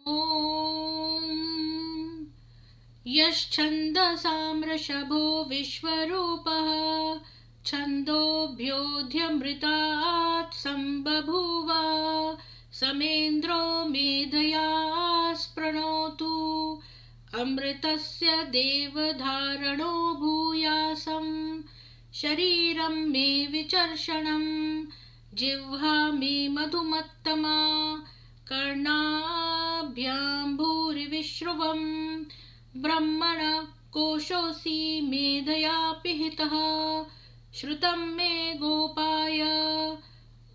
ॐ यश्छन्दसां वृषभो विश्वरूपः छन्दोभ्योऽध्यमृतात् सम्बभूव समेन्द्रो मेधया स्पृणोतु अमृतस्य देवधारणो भूयासं शरीरं मे विचर्षणं जिह्वा मे मधुमत्तमा कर्णाभ्यां भूरिविश्रुवं ब्रह्मण कोशोऽसि मेधया पिहितः श्रुतं मे गोपाय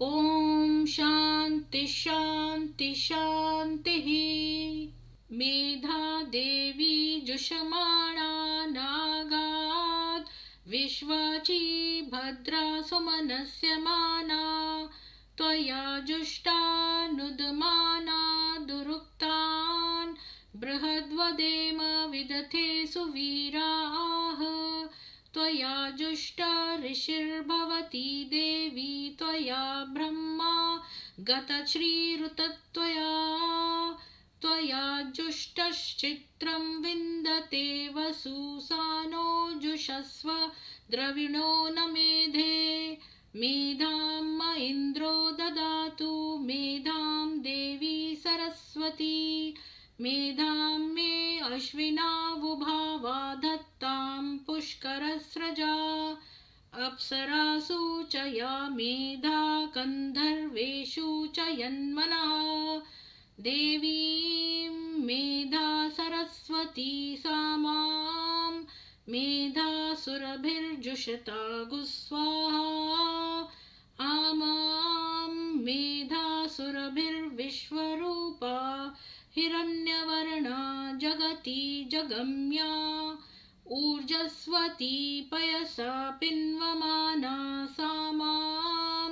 ॐ शान्ति शान्ति शान्तिः। मेधा देवी जुषमाणा नागात् विश्वाची भद्रा सुमनस्य माना त्वया जुष्टानुदमाना दुरुक्तान् बृहद्वदेम विदथे सुवीराः त्वया जुष्टा ऋषिर्भवती देवी त्वया ब्रह्मा गतश्रीरुतत्वया त्वया जुष्टश्चित्रं विन्दते वसुसानो जुषस्व द्रविणो न मेधे मेधां म इन्द्रो ददातु मेधां देवी सरस्वती मेधां मे अश्विनावुभावा धत्तां पुष्करस्रजा अप्सरासु च या मेधा गन्धर्वेषु च यन्मनः देवीं मेधा सरस्वती सा मां मेधासुरभिर्जुषता गुस्वाहा आमां मेधासुरभिर्विश्वरूपा हिरण्यवर्णा जगति जगम्या ऊर्जस्वती पयसा पिन्वमाना सा मां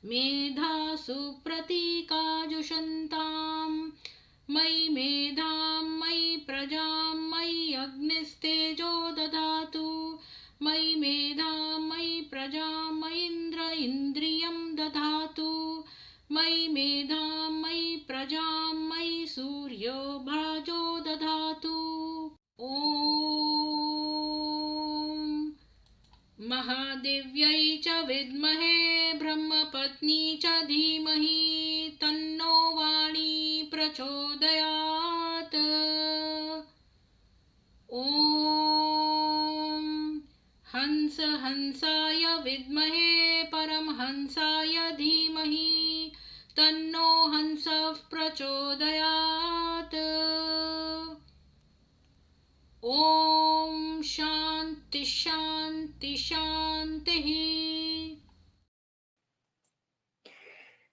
मेधासु प्रतीकाजुषन्तां मयि मेधां मयि प्रजां मयि अग्निस्तेजो ददातु मयि मेधां मयि प्रजां मयीन्द्र इन्द्रियं दधातु मयि मेधां मयि प्रजां मयि सूर्यो भाजो दधातु ॐ महादेव्यै च विद्महे ब्रह्मपत्नी च धीमहि तन्नो वाणी प्रचोदयात् ॐ हंस हंसाय विद्महे परमहंसाय धीमहि तन्नो हंसः प्रचोदयात् ॐ शान्ति शान्ति शान्तिः।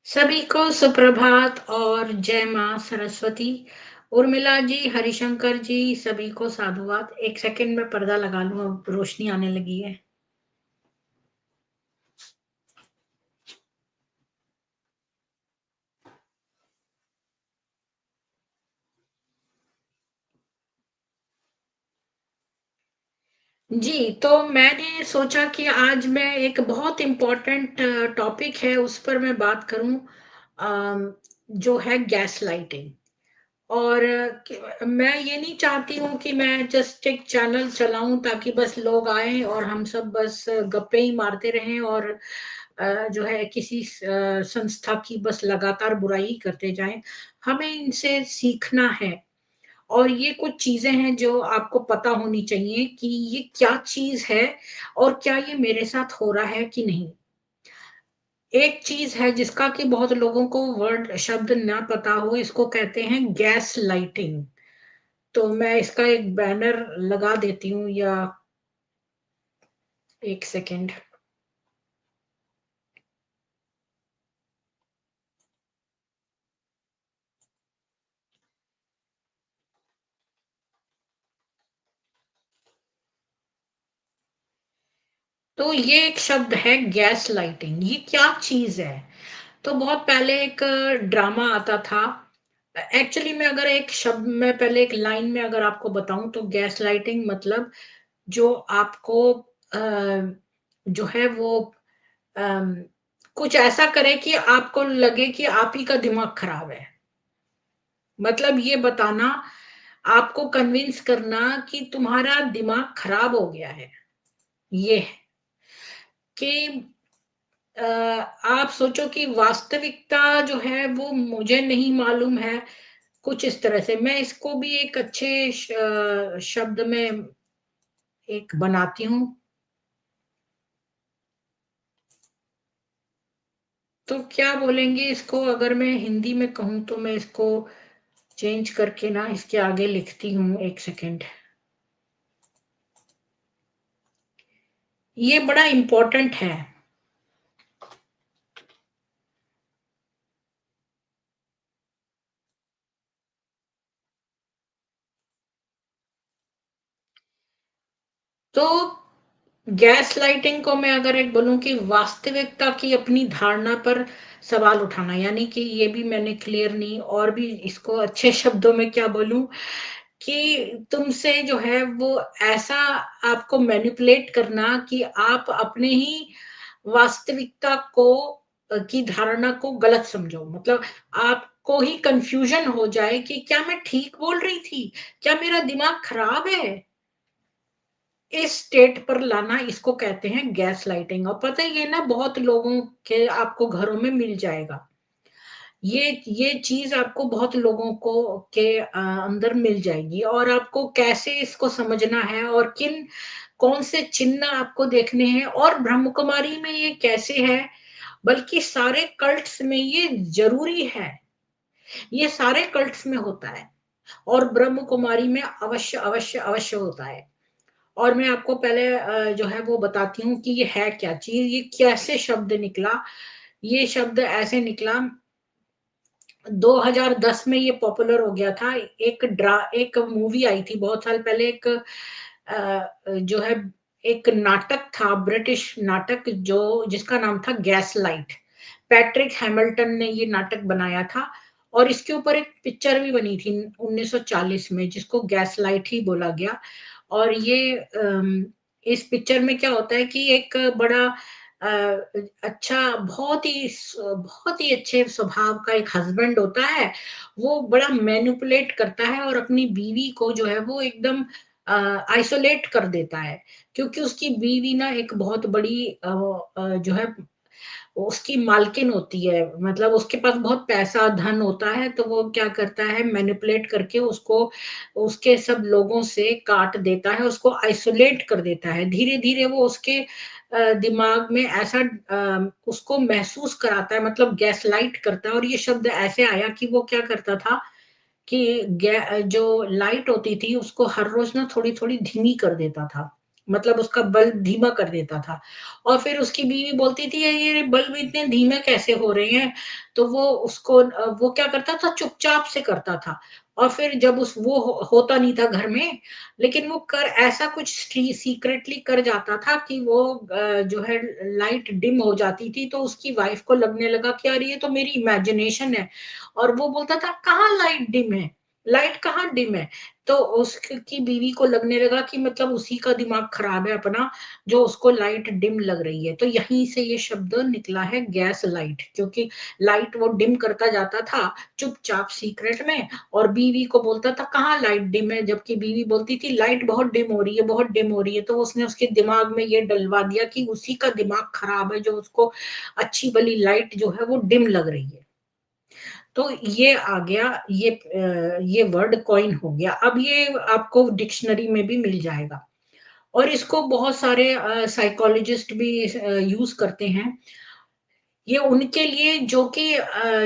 सभी को सुप्रभात और जय मां सरस्वती। उर्मिला जी, हरिशंकर जी, सभी को साधुवाद। एक सेकंड में पर्दा लगा लूं, अब रोशनी आने लगी है। जी, तो मैंने सोचा कि आज मैं एक बहुत इम्पोर्टेंट टॉपिक है उस पर मैं बात करूं, जो है गैस लाइटिंग। और मैं ये नहीं चाहती हूँ कि मैं जस्ट एक चैनल चलाऊं ताकि बस लोग आए और हम सब बस गप्पे ही मारते रहें और जो है किसी संस्था की बस लगातार बुराई ही करते जाएं। हमें इनसे सीखना है और ये कुछ चीजें हैं जो आपको पता होनी चाहिए कि ये क्या चीज है और क्या ये मेरे साथ हो रहा है कि नहीं। एक चीज है जिसका कि बहुत लोगों को वर्ड शब्द ना पता हो, इसको कहते हैं गैस लाइटिंग। तो मैं इसका एक बैनर लगा देती हूँ, या एक सेकेंड। तो ये एक शब्द है गैस लाइटिंग। ये क्या चीज है? तो बहुत पहले एक ड्रामा आता था। एक्चुअली मैं अगर एक शब्द में पहले एक लाइन में अगर आपको बताऊं तो गैस लाइटिंग मतलब जो आपको जो है वो अम, कुछ ऐसा करे कि आपको लगे कि आप ही का दिमाग खराब है। मतलब ये बताना, आपको कन्विंस करना कि तुम्हारा दिमाग खराब हो गया है, ये है कि आप सोचो कि वास्तविकता जो है वो मुझे नहीं मालूम है, कुछ इस तरह से। मैं इसको भी एक अच्छे शब्द में एक बनाती हूँ, तो क्या बोलेंगे इसको, अगर मैं हिंदी में कहूँ तो मैं इसको चेंज करके ना इसके आगे लिखती हूँ, 1 सेकंड। ये बड़ा इम्पोर्टेंट है। तो गैस लाइटिंग को मैं अगर एक बोलूँ कि वास्तविकता की अपनी धारणा पर सवाल उठाना, यानी कि ये भी मैंने क्लियर नहीं, और भी इसको अच्छे शब्दों में क्या बोलूँ कि तुमसे जो है वो ऐसा आपको मैनिपुलेट करना कि आप अपने ही वास्तविकता को की धारणा को गलत समझो। मतलब आपको ही कन्फ्यूज़न हो जाए कि क्या मैं ठीक बोल रही थी? क्या मेरा दिमाग खराब है? इस स्टेट पर लाना, इसको कहते हैं गैस लाइटिंग। और पता है ये ना बहुत लोगों के आपको घरों में मिल जाएगा। ये चीज़ आपको बहुत लोगों को के अंदर मिल जाएगी, और आपको कैसे इसको समझना है और किन कौन से चिन्ह आपको देखने हैं, और ब्रह्म कुमारी में ये कैसे है, बल्कि सारे कल्ट्स में ये ज़रूरी है। ये सारे कल्ट्स में होता है, और ब्रह्म कुमारी में अवश्य, अवश्य, अवश्य होता है। और मैं आपको पहले जो है वो बताती हूँ कि ये है क्या चीज़, ये कैसे शब्द निकला। ये शब्द ऐसे निकला, 2010 में ये पॉपुलर हो गया था। एक मूवी आई थी बहुत साल पहले, एक जो है एक नाटक था, ब्रिटिश नाटक, जो जिसका नाम था गैसलाइट। पैट्रिक हैमिल्टन ने ये नाटक बनाया था, और इसके ऊपर एक पिक्चर भी बनी थी 1940 में, जिसको गैसलाइट ही बोला गया। और ये इस पिक्चर में क्या होता है कि एक बड़ा अच्छा, बहुत ही अच्छे स्वभाव का एक हस्बैंड होता है। वो बड़ा मैनिपुलेट करता है और अपनी बीवी को जो है वो एकदम आइसोलेट कर देता है, क्योंकि उसकी बीवी ना एक बहुत बड़ी जो है उसकी मालकिन होती है, मतलब उसके पास बहुत पैसा, धन होता है, तो वो क्या करता है, मैनिपुलेट करके उसको उसके सब लोगों से काट देता है, उसको आइसोलेट कर देता है। धीरे-धीरे वो उसके दिमाग में ऐसा उसको महसूस कराता है, मतलब गैसलाइट करता है। और ये शब्द ऐसे आया कि वो क्या करता था कि जो लाइट होती थी उसको हर रोज़ ना थोड़ी-थोड़ी धीमी कर देता था। मतलब उसका बल्ब धीमा कर देता था। और फिर उसकी बीवी बोलती थी, ये बल्ब इतने धीमे कैसे हो रहे हैं?" तो वो उसको वो क्या करता था, चुपचाप से करता था। और फिर जब उस वो होता नहीं था घर में, लेकिन वो कर ऐसा कुछ सीक्रेटली कर जाता था कि वो जो है लाइट डिम हो जाती थी, तो उसकी वाइफ को लगने लगा कि यार ये तो मेरी इमेजिनेशन है। और वो बोलता था, कहाँ लाइट डिम है? लाइट कहाँ डिम है? तो उसकी बीवी को लगने लगा कि मतलब उसी का दिमाग खराब है अपना, जो उसको लाइट डिम लग रही है। तो यहीं से ये शब्द निकला है गैस लाइट, क्योंकि लाइट वो डिम करता जाता था चुपचाप सीक्रेट में, और बीवी को बोलता था कहाँ लाइट डिम है, जबकि बीवी बोलती थी लाइट बहुत डिम हो रही है, बहुत डिम हो रही है। तो उसने उसके दिमाग में ये डलवा दिया कि उसी का दिमाग खराब है, जो उसको अच्छी भली लाइट जो है वो डिम लग रही है। तो ये आ गया, ये वर्ड कॉइन हो गया। अब ये आपको डिक्शनरी में भी मिल जाएगा, और इसको बहुत सारे साइकोलॉजिस्ट भी यूज़ करते हैं। ये उनके लिए जो कि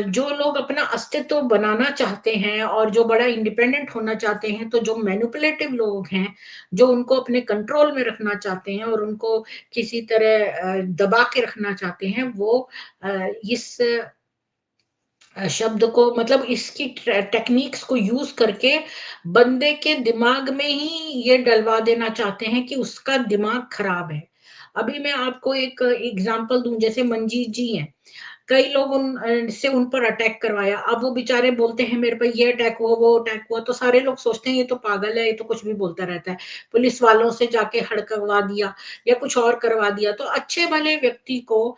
जो लोग अपना अस्तित्व बनाना चाहते हैं और जो बड़ा इंडिपेंडेंट होना चाहते हैं, तो जो मैनिपुलेटिव लोग हैं, जो उनको अपने कंट्रोल में रखना चाहते हैं और उनको किसी तरह दबा के रखना चाहते हैं, वो इस शब्द को, मतलब इसकी टेक्निक्स को यूज करके बंदे के दिमाग में ही ये डलवा देना चाहते हैं कि उसका दिमाग खराब है। अभी मैं आपको एक एग्जांपल दूं, जैसे मंजीत जी हैं। कई लोग से उन पर अटैक करवाया। अब वो बेचारे बोलते हैं मेरे पे ये अटैक हुआ, वो अटैक हुआ, तो सारे लोग सोचते हैं ये तो पागल है, ये तो कुछ भी बोलता रहता है। पुलिस वालों से जाके हड़कवा दिया या कुछ और करवा दिया। तो अच्छे भले व्यक्ति को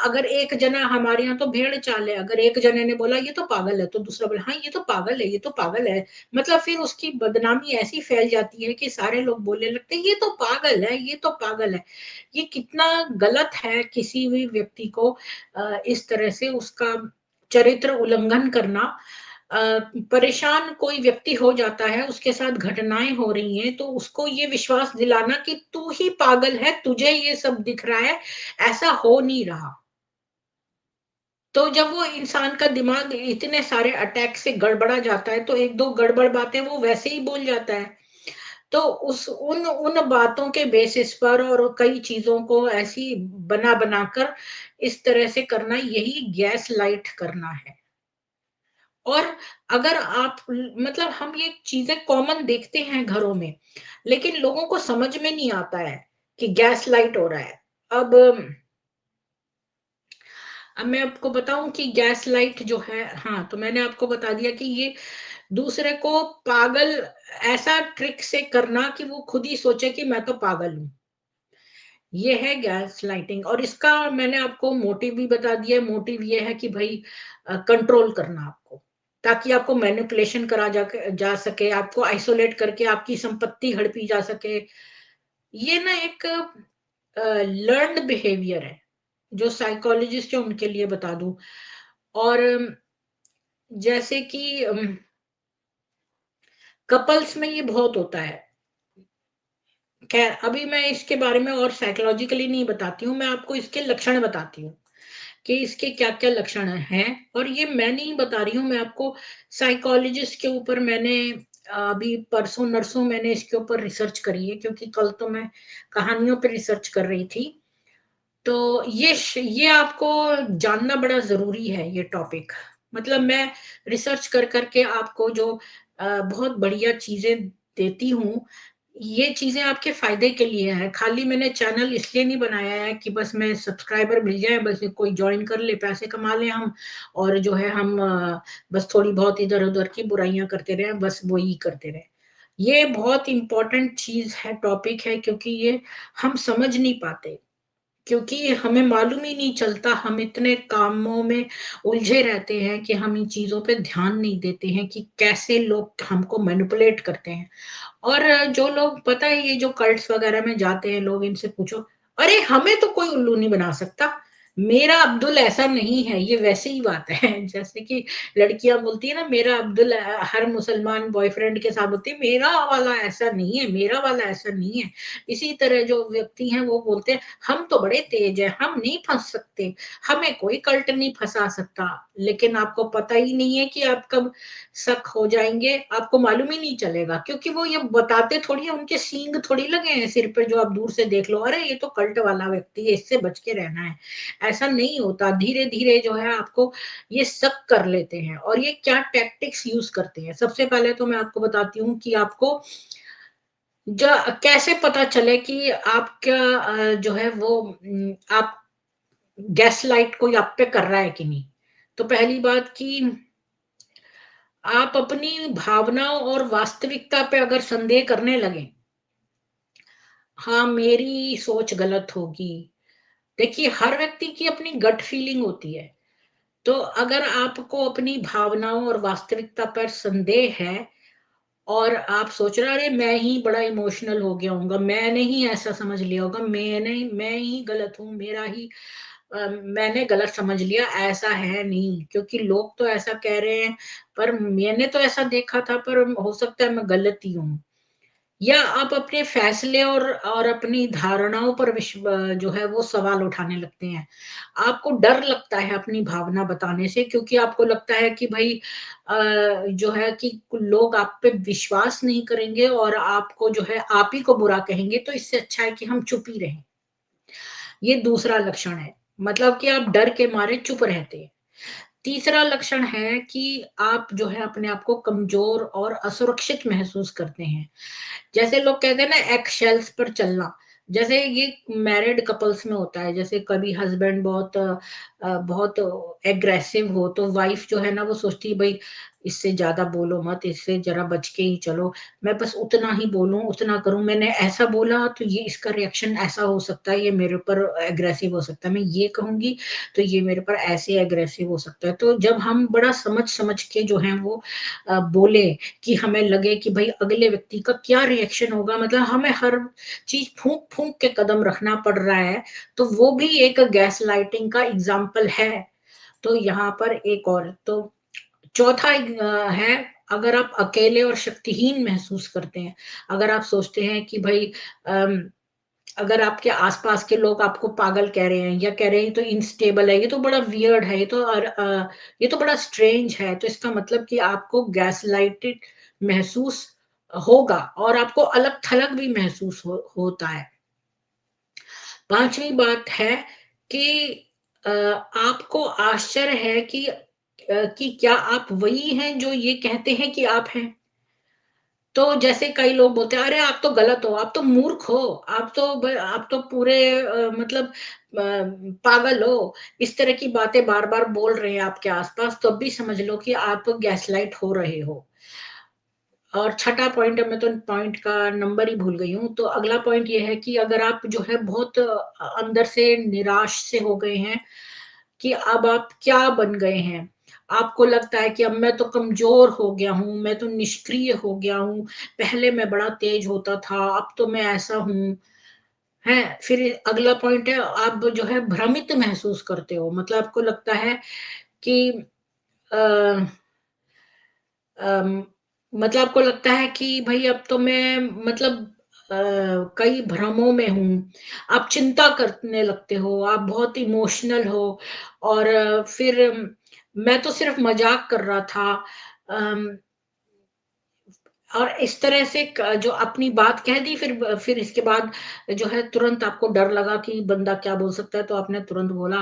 अगर एक जना, हमारे यहाँ तो भेड़ चाल है, अगर एक जने ने बोला ये तो पागल है, तो दूसरा बोला हाँ ये तो पागल है, ये तो पागल है। मतलब फिर उसकी बदनामी ऐसी फैल जाती है कि सारे लोग बोलने लगते हैं ये तो पागल है, ये तो पागल है। ये कितना गलत है किसी भी व्यक्ति को इस तरह से उसका चरित्र उल्लंघन करना। अ, परेशान कोई व्यक्ति हो जाता है, उसके साथ घटनाएँ हो रही हैं, तो उसको ये विश्वास दिलाना कि तू ही पागल है, तुझे ये सब दिख रहा है, ऐसा हो नहीं रहा। तो जब वो इंसान का दिमाग इतने सारे अटैक से गड़बड़ा जाता है, तो 1-2 गड़बड़ बातें वो वैसे ही बोल जाता है। तो उस उन उन बातों के बेसिस पर और कई चीज़ों को ऐसी बना-बना कर इस तरह से करना, यही गैस लाइट करना है। और अगर आप मतलब हम ये चीज़ें कॉमन देखते हैं घरों में, लेकिन लोगों को समझ में नहीं आता है कि गैस लाइट हो रहा है। अब अब मैं आपको बताऊँ कि गैस लाइट जो है, हाँ, तो मैंने आपको बता दिया कि ये दूसरे को पागल ऐसा ट्रिक से करना कि वो खुद ही सोचे कि मैं तो पागल हूँ। ये है गैसलाइटिंग, और इसका मैंने आपको मोटिव भी बता दिया है। मोटिव ये है कि भई कंट्रोल करना आपको, ताकि आपको मैनिपुलेशन करा जा सके, आपको आइसोलेट करके आपकी संपत्ति हड़पी जा सके। ये ना एक लर्न्ड बिहेवियर है, जो साइकोलॉजिस्ट है उनके लिए बता दूँ। और जैसे कि कपल्स में ये बहुत होता है। खैर अभी मैं इसके बारे में और साइकोलॉजिकली नहीं बताती हूँ, मैं आपको इसके लक्षण बताती हूँ। कि इसके क्या-क्या लक्षण हैं, और ये मैं नहीं बता रही हूँ, मैं आपको साइकोलॉजिस्ट के ऊपर मैंने अभी परसों-नरसों मैंने इसके ऊपर रिसर्च करी है, क्योंकि कल तो मैं कहानियों पे रिसर्च कर रही थी। तो ये आपको जानना बड़ा ज़रूरी है ये टॉपिक। मतलब मैं रिसर्च कर के आपको जो बहुत बढ़िया चीज़ें देती हूँ, ये चीज़ें आपके फ़ायदे के लिए हैं। खाली मैंने चैनल इसलिए नहीं बनाया है कि बस मैं सब्सक्राइबर मिल जाए, बस कोई जॉइन कर ले, पैसे कमा लें हम, और जो है हम बस थोड़ी बहुत इधर-उधर की बुराइयाँ करते रहें, बस वही करते रहें। ये बहुत इम्पोर्टेंट चीज़ है, टॉपिक है, क्योंकि ये हम समझ नहीं पाते। क्योंकि हमें मालूम ही नहीं चलता, हम इतने कामों में उलझे रहते हैं कि हम इन चीज़ों पे ध्यान नहीं देते हैं कि कैसे लोग हमको मैनिपुलेट करते हैं। और जो लोग, पता है, ये जो कल्ट्स वगैरह में जाते हैं लोग, इनसे पूछो, "अरे! हमें तो कोई उल्लू नहीं बना सकता। मेरा अब्दुल ऐसा नहीं है।" ये वैसे ही बात है जैसे कि लड़कियाँ बोलती है ना, मेरा अब्दुल हर मुसलमान बॉयफ्रेंड के साथ बोलती है, "मेरा वाला ऐसा नहीं है, मेरा वाला ऐसा नहीं है।" इसी तरह जो व्यक्ति हैं वो बोलते हैं, "हम तो बड़े तेज हैं, हम नहीं फँस सकते, हमें कोई कल्ट नहीं फँसा सकता।" लेकिन आपको पता ही नहीं है कि आप कब शक हो जाएँगे, आपको मालूम ही नहीं चलेगा, क्योंकि वो ये बताते थोड़ी हैं, उनके सींग थोड़ी लगे हैं सिर पे जो आप दूर से देख लो, अरे! ये तो कल्ट वाला व्यक्ति है, इससे बच के रहना है। ऐसा नहीं होता, धीरे-धीरे जो है आपको ये शक कर लेते हैं, और ये क्या टैक्टिक्स यूज़ करते हैं। सबसे पहले तो मैं आपको बताती हूँ कि आपको ज कैसे पता चले कि आपका जो है वो आप गैसलाइट कोई आप पे कर रहा है कि नहीं। तो पहली बात कि आप अपनी भावनाओं और वास्तविकता पे अगर संदेह करने लगें, हाँ, मेरी सोच गलत होगी। देखिए, हर व्यक्ति की अपनी गट फीलिंग होती है। तो अगर आपको अपनी भावनाओं और वास्तविकता पर संदेह है, और आप सोच रहे हैं, अरे मैं ही बड़ा इमोशनल हो गया हूँगा, मैंने ही ऐसा समझ लिया होगा, मैं ही गलत हूँ, मेरा ही मैंने गलत समझ लिया, ऐसा है नहीं, क्योंकि लोग तो ऐसा कह रहे हैं, पर मैंने तो ऐसा देखा था, पर हो सकता है मैं गलत ही हूँ। या आप अपने फैसले और अपनी धारणाओं पर जो है वो सवाल उठाने लगते हैं। आपको डर लगता है अपनी भावना बताने से, क्योंकि आपको लगता है कि भई जो है कि लोग आप पे विश्वास नहीं करेंगे और आपको जो है आप ही को बुरा कहेंगे, तो इससे अच्छा है कि हम चुप ही रहें। ये दूसरा लक्षण है, मतलब कि आप डर के मारे चुप रहते हैं। तीसरा लक्षण है कि आप जो है अपने आप को कमज़ोर और असुरक्षित महसूस करते हैं। जैसे लोग कहते हैं ना, एग शेल्स पर चलना, जैसे ये मैरिड कपल्स में होता है, जैसे कभी हस्बैंड बहुत एग्रेसिव हो, तो वाइफ जो है ना वो सोचती है भाई इससे ज़्यादा बोलो मत, इससे ज़रा बच के ही चलो, मैं बस उतना ही बोलूँ, उतना करूँ, मैंने ऐसा बोला तो ये इसका रिएक्शन ऐसा हो सकता है, ये मेरे ऊपर एग्रेसिव हो सकता है, मैं ये कहूँगी तो ये मेरे पर ऐसे एग्रेसिव हो सकता है। तो जब हम बड़ा समझ-समझ के जो है वो बोले कि हमें लगे कि भई अगले व्यक्ति का क्या रिएक्शन होगा, मतलब हमें हर चीज़ फूँक-फूँक के कदम रखना पड़ रहा है, तो वो भी एक गैसलाइटिंग का एग्ज़ाम्पल है। तो यहाँ पर एक और तो चौथा है, अगर आप अकेले और शक्तिहीन महसूस करते हैं, अगर आप सोचते हैं कि भई अम, अगर आपके आस-पास के लोग आपको पागल कह रहे हैं या कह रहे हैं ये तो अनस्टेबल है, ये तो बड़ा वियर्ड है, ये तो बड़ा स्ट्रेंज है, तो इसका मतलब कि आपको गैसलाइटेड महसूस होगा और आपको अलग-थलग भी महसूस होता है। 5वीं बात है कि आपको आश्चर्य है कि क्या आप वही हैं जो ये कहते हैं कि आप हैं? तो जैसे कई लोग बोलते हैं, "अरे! आप तो गलत हो, आप तो मूर्ख हो, आप तो पूरे मतलब पागल हो।" इस तरह की बातें बार-बार बोल रहे हैं आपके आस-पास, तब भी समझ लो कि आप गैसलाइट हो रहे हो। और छठा पॉइंट है, मैं तो पॉइंट का नंबर ही भूल गई हूँ। तो अगला पॉइंट ये है कि अगर आप जो है बहुत अंदर से निराश से हो गए हैं कि अब आप क्या बन गए हैं। आपको लगता है कि अब मैं तो कमज़ोर हो गया हूँ, मैं तो निष्क्रिय हो गया हूँ, पहले मैं बड़ा तेज़ होता था, अब तो मैं ऐसा हूँ, हैं? फिर अगला पॉइंट है, आप जो है भ्रमित महसूस करते हो, मतलब आपको लगता है कि अ अम, मतलब आपको लगता है कि भई अब तो मैं मतलब कई भ्रमों में हूँ। आप चिंता करने लगते हो, आप बहुत इमोशनल हो और फिर मैं तो सिर्फ़ मज़ाक कर रहा था। अम, और इस तरह से क जो अपनी बात कह दी फिर इसके बाद जो है तुरंत आपको डर लगा कि बंदा क्या बोल सकता है, तो आपने तुरंत बोला,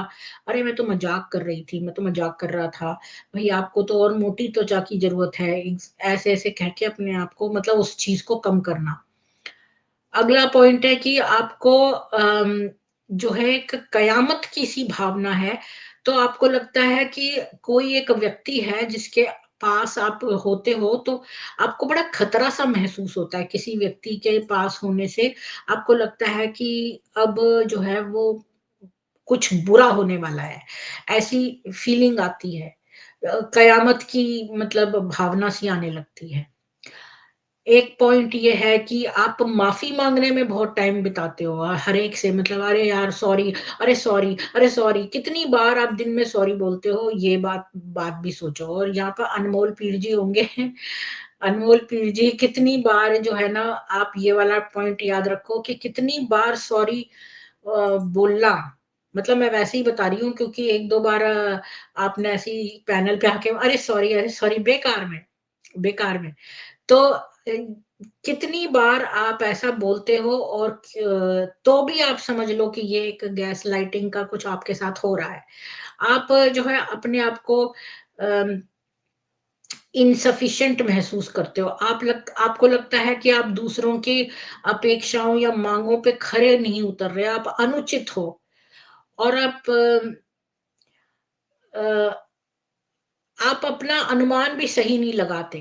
"अरे! मैं तो मज़ाक कर रही थी, मैं तो मज़ाक कर रहा था। भई आपको तो और मोटी त्वचा की ज़रूरत है।" ऐसे-ऐसे कह के अपने आप को मतलब उस चीज़ को कम करना। अगला पॉइंट है कि आपको जो है एक कयामत की सी भावना है, तो आपको लगता है कि कोई एक व्यक्ति है जिसके पास आप होते हो तो आपको बड़ा खतरा-सा महसूस होता है किसी व्यक्ति के पास होने से, आपको लगता है कि अब जो है वो कुछ बुरा होने वाला है, ऐसी फीलिंग आती है। कयामत की मतलब भावना सी आने लगती है। एक पॉइंट ये है कि आप माफ़ी माँगने में बहुत टाइम बिताते हो हर एक से मतलब अरे यार सॉरी, अरे सॉरी, अरे सॉरी, कितनी बार आप दिन में सॉरी बोलते हो ये बात बात भी सोचो और यहाँ पर अनमोल पीर जी होंगे अनमोल पीर जी कितनी बार जो है ना आप ये वाला पॉइंट याद रखो कि कितनी बार सॉरी बोलना मतलब मैं वैसे ही बता रही हूँ क्योंकि 1-2 बार आपने ऐसे ही पैनल पे आके अरे सॉरी बेकार में। तो कितनी बार आप ऐसा बोलते हो और तो भी आप समझ लो कि ये एक गैसलाइटिंग का कुछ आपके साथ हो रहा है। आप जो है अपने आप को अम, इनसफिशिएंट महसूस करते हो। आपको लगता है कि आप दूसरों की अपेक्षाओं या माँगों पे खरे नहीं उतर रहे, आप अनुचित हो और अ, आप अपना अनुमान भी सही नहीं लगाते।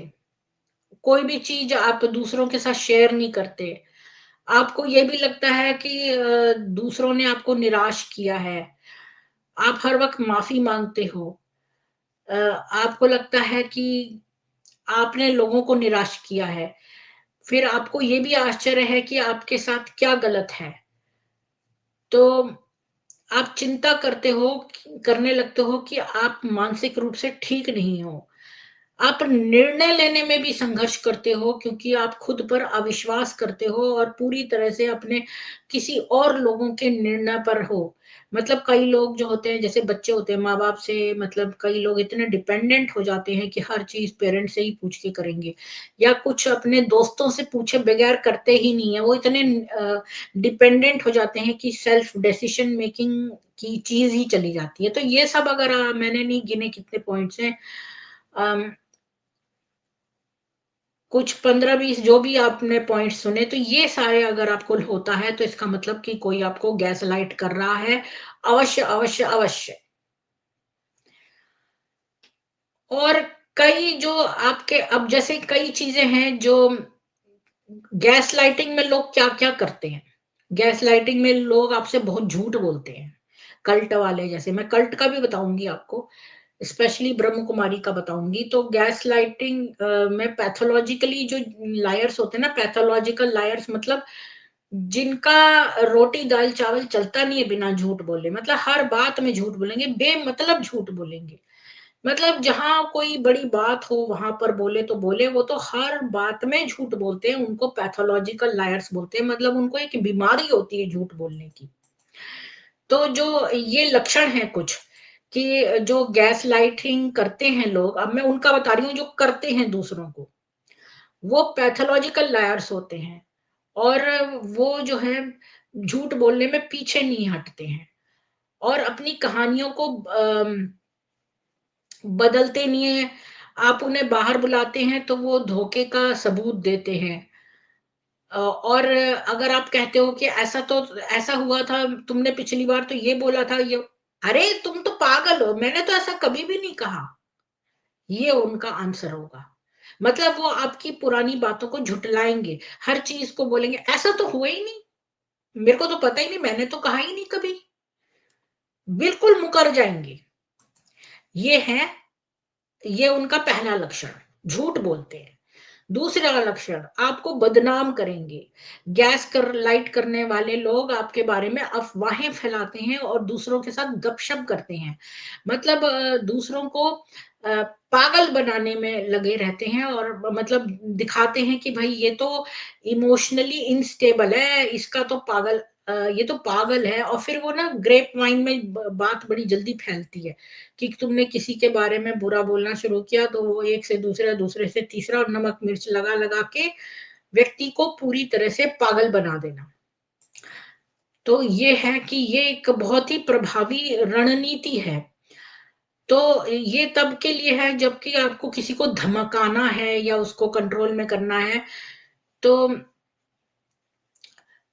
कोई भी चीज़ आप दूसरों के साथ शेयर नहीं करते। आपको ये भी लगता है कि दूसरों ने आपको निराश किया है। आप हर वक़्त माफ़ी माँगते हो। आपको लगता है कि आपने लोगों को निराश किया है। फिर आपको ये भी आश्चर्य है कि आपके साथ क्या गलत है। तो आप चिंता करने लगते हो कि आप मानसिक रूप से ठीक नहीं हो। आप निर्णय लेने में भी संघर्ष करते हो क्योंकि आप खुद पर अविश्वास करते हो और पूरी तरह से अपने किसी और लोगों के निर्णय पर हो। मतलब कई लोग जो होते हैं जैसे बच्चे होते हैं माँ-बाप से मतलब कई लोग इतने डिपेंडेंट हो जाते हैं कि हर चीज़ पेरेंट्स से ही पूछ के करेंगे या कुछ अपने दोस्तों से पूछे बगैर करते ही नहीं है। वो इतने डिपेंडेंट हो जाते हैं कि सेल्फ डिसीजन मेकिंग की चीज़ ही चली जाती है। तो ये सब अगर मैंने नहीं गिने कितने पॉइंट्स हैं। अम कुछ 15-20 जो भी आपने पॉइंट सुने, तो ये सारे अगर आपको होता है, तो इसका मतलब कि कोई आपको गैसलाइट कर रहा है। अवश्य, अवश्य, अवश्य। और कई जो आपके अब जैसे कई चीज़ें हैं जो गैसलाइटिंग में लोग क्या-क्या करते हैं। गैसलाइटिंग में लोग आपसे बहुत झूठ बोलते हैं। कल्ट वाले जैसे मैं कल्ट का भी बताऊँगी आपको, स्पेशली ब्रह्म कुमारी का बताऊँगी। तो गैसलाइटिंग में पैथोलॉजिकली जो लायर्स होते हैं ना, पैथोलॉजिकल लायर्स मतलब जिनका रोटी, दाल, चावल चलता नहीं है बिना झूठ बोले, मतलब हर बात में झूठ बोलेंगे, बेमतलब झूठ बोलेंगे। मतलब जहाँ कोई बड़ी बात हो वहाँ पर बोले तो बोले, वो तो हर बात में झूठ बोलते हैं, उनको पैथोलॉजिकल लायर्स बोलते हैं, मतलब उनको एक बीमारी होती है झूठ बोलने की। तो जो ये लक्षण हैं कुछ, कि जो गैसलाइटिंग करते हैं लोग, अब मैं उनका बता रही हूँ जो करते हैं दूसरों को, वो पैथोलॉजिकल लायर्स होते हैं और वो जो है झूठ बोलने में पीछे नहीं हटते हैं और अपनी कहानियों को बदलते नहीं है। आप उन्हें बाहर बुलाते हैं तो वो धोखे का सबूत देते हैं। और अगर आप कहते हो कि ऐसा हुआ था, तुमने पिछली बार तो ये बोला था, ये अरे तुम तो पागल हो, मैंने तो ऐसा कभी भी नहीं कहा। ये उनका आंसर होगा। मतलब वो आपकी पुरानी बातों को झुठलाएँगे, हर चीज़ को बोलेंगे, ऐसा तो हुआ ही नहीं, मेरे को तो पता ही नहीं, मैंने तो कहा ही नहीं कभी। बिल्कुल मुकर जाएँगे। ये है ये उनका पहला लक्षण, झूठ बोलते हैं। दूसरा लक्षण, आपको बदनाम करेंगे। गैस कर लाइट करने वाले लोग आपके बारे में अफ़वाहें फैलाते हैं और दूसरों के साथ गपशप करते हैं। मतलब दूसरों को पागल बनाने में लगे रहते हैं और मतलब दिखाते हैं कि भई ये तो इमोशनली इनस्टेबल है, इसका तो ये तो पागल है और फिर वो ना ग्रेप वाइन में ब बात बड़ी जल्दी फैलती है। कि तुमने किसी के बारे में बुरा बोलना शुरू किया तो वो एक से दूसरा, दूसरे से तीसरा और नमक मिर्च लगा-लगा के व्यक्ति को पूरी तरह से पागल बना देना। तो ये है कि ये एक बहुत ही प्रभावी रणनीति है। तो ये तब के लिए है जबकि आपको किसी को धमकाना है या उसको कंट्रोल में करना है। तो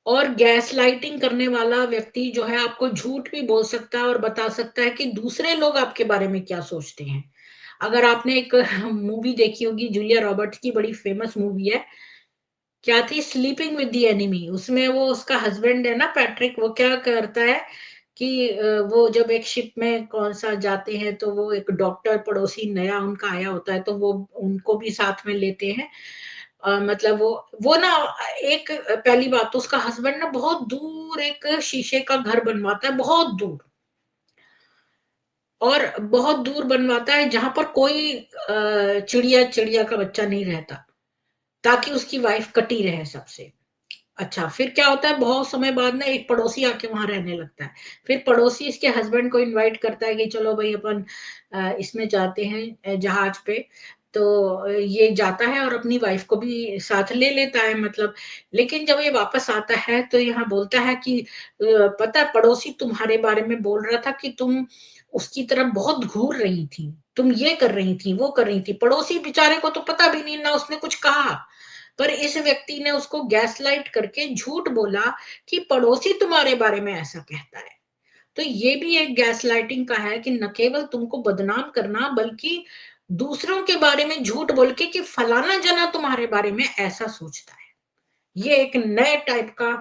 और गैसलाइटिंग करने वाला व्यक्ति जो है आपको झूठ भी बोल सकता है और बता सकता है कि दूसरे लोग आपके बारे में क्या सोचते हैं। अगर आपने एक मूवी देखी होगी, जूलिया रॉबर्ट्स की बड़ी फेमस मूवी है, क्या थी, स्लीपिंग विद द एनिमी। उसमें वो उसका हस्बैंड है ना पैट्रिक, वो क्या करता है कि वो जब एक शिप में कौन-सा जाते हैं तो वो एक डॉक्टर पड़ोसी नया उनका आया होता है तो वो उनको भी साथ में लेते हैं। मतलब वो ना एक पहली बात तो उसका हस्बैंड ना बहुत दूर एक शीशे का घर बनवाता है, बहुत दूर और बहुत दूर बनवाता है जहाँ पर कोई चिड़िया का बच्चा नहीं रहता, ताकि उसकी वाइफ कटी रहे सबसे। अच्छा, फिर क्या होता है बहुत समय बाद ना एक पड़ोसी आके वहाँ रहने लगता है। फिर पड़ोसी इसके हस्बैंड को इनवाइट करता है कि चलो भई अपन इसमें जाते हैं जहाज पे। तो ये जाता है और अपनी वाइफ को भी साथ ले लेता है मतलब। लेकिन जब ये वापस आता है तो यहाँ बोलता है कि पता है पड़ोसी तुम्हारे बारे में बोल रहा था कि तुम उसकी तरफ बहुत घूर रही थी। तुम ये कर रही थी, वो कर रही थी। पड़ोसी बेचारे को तो पता भी नहीं, ना उसने कुछ कहा। पर इस व्यक्ति ने उसको गैसलाइट करके झूठ बोला कि पड़ोसी तुम्हारे बारे में ऐसा कहता है। तो ये भी एक गैसलाइटिंग का है कि न केवल तुमको बदनाम करना बल्कि दूसरों के बारे में झूठ बोल के कि फलाना जना तुम्हारे बारे में ऐसा सोचता है। ये एक नए टाइप का।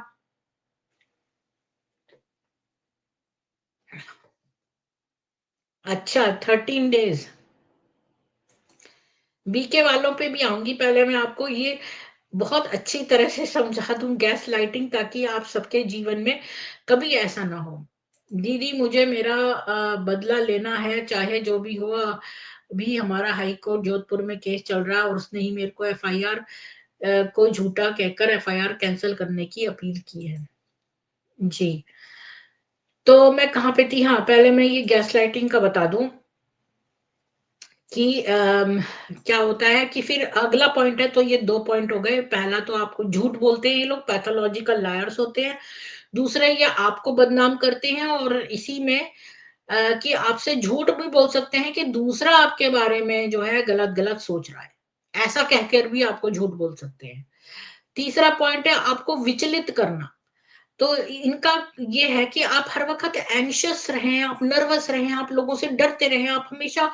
अच्छा, 13 डेज बीके वालों पे भी आऊंगी। पहले मैं आपको ये बहुत अच्छी तरह से समझा दूं गैसलाइटिंग, ताकि आप सबके जीवन में कभी ऐसा ना हो। दीदी मुझे मेरा बदला लेना है चाहे जो भी हो। भी हमारा हाई कोर्ट जोधपुर में केस चल रहा है और उसने ही मेरे को एफआईआर को झूठा कहकर एफआईआर कैंसिल करने की अपील की है। जी। तो मैं कहाँ पे थी, हाँ पहले मैं ये गैसलाइटिंग का बता दूं कि क्या होता है कि फिर अगला पॉइंट है। तो ये 2 पॉइंट हो गए। पहला तो आपको झूठ बोलते हैं ये लोग, पैथोलॉजिकल लायर्स होते हैं। दूसरा ये आपको बदनाम करते हैं और इसी में कि आपसे झूठ भी बोल सकते हैं कि दूसरा आपके बारे में जो है गलत-गलत सोच रहा है। ऐसा कहकर भी आपको झूठ बोल सकते हैं। तीसरा पॉइंट है आपको विचलित करना। तो इनका ये है कि आप हर वक़्त एंग्ज़ियस रहें, आप नर्वस रहें, आप लोगों से डरते रहें, आप हमेशा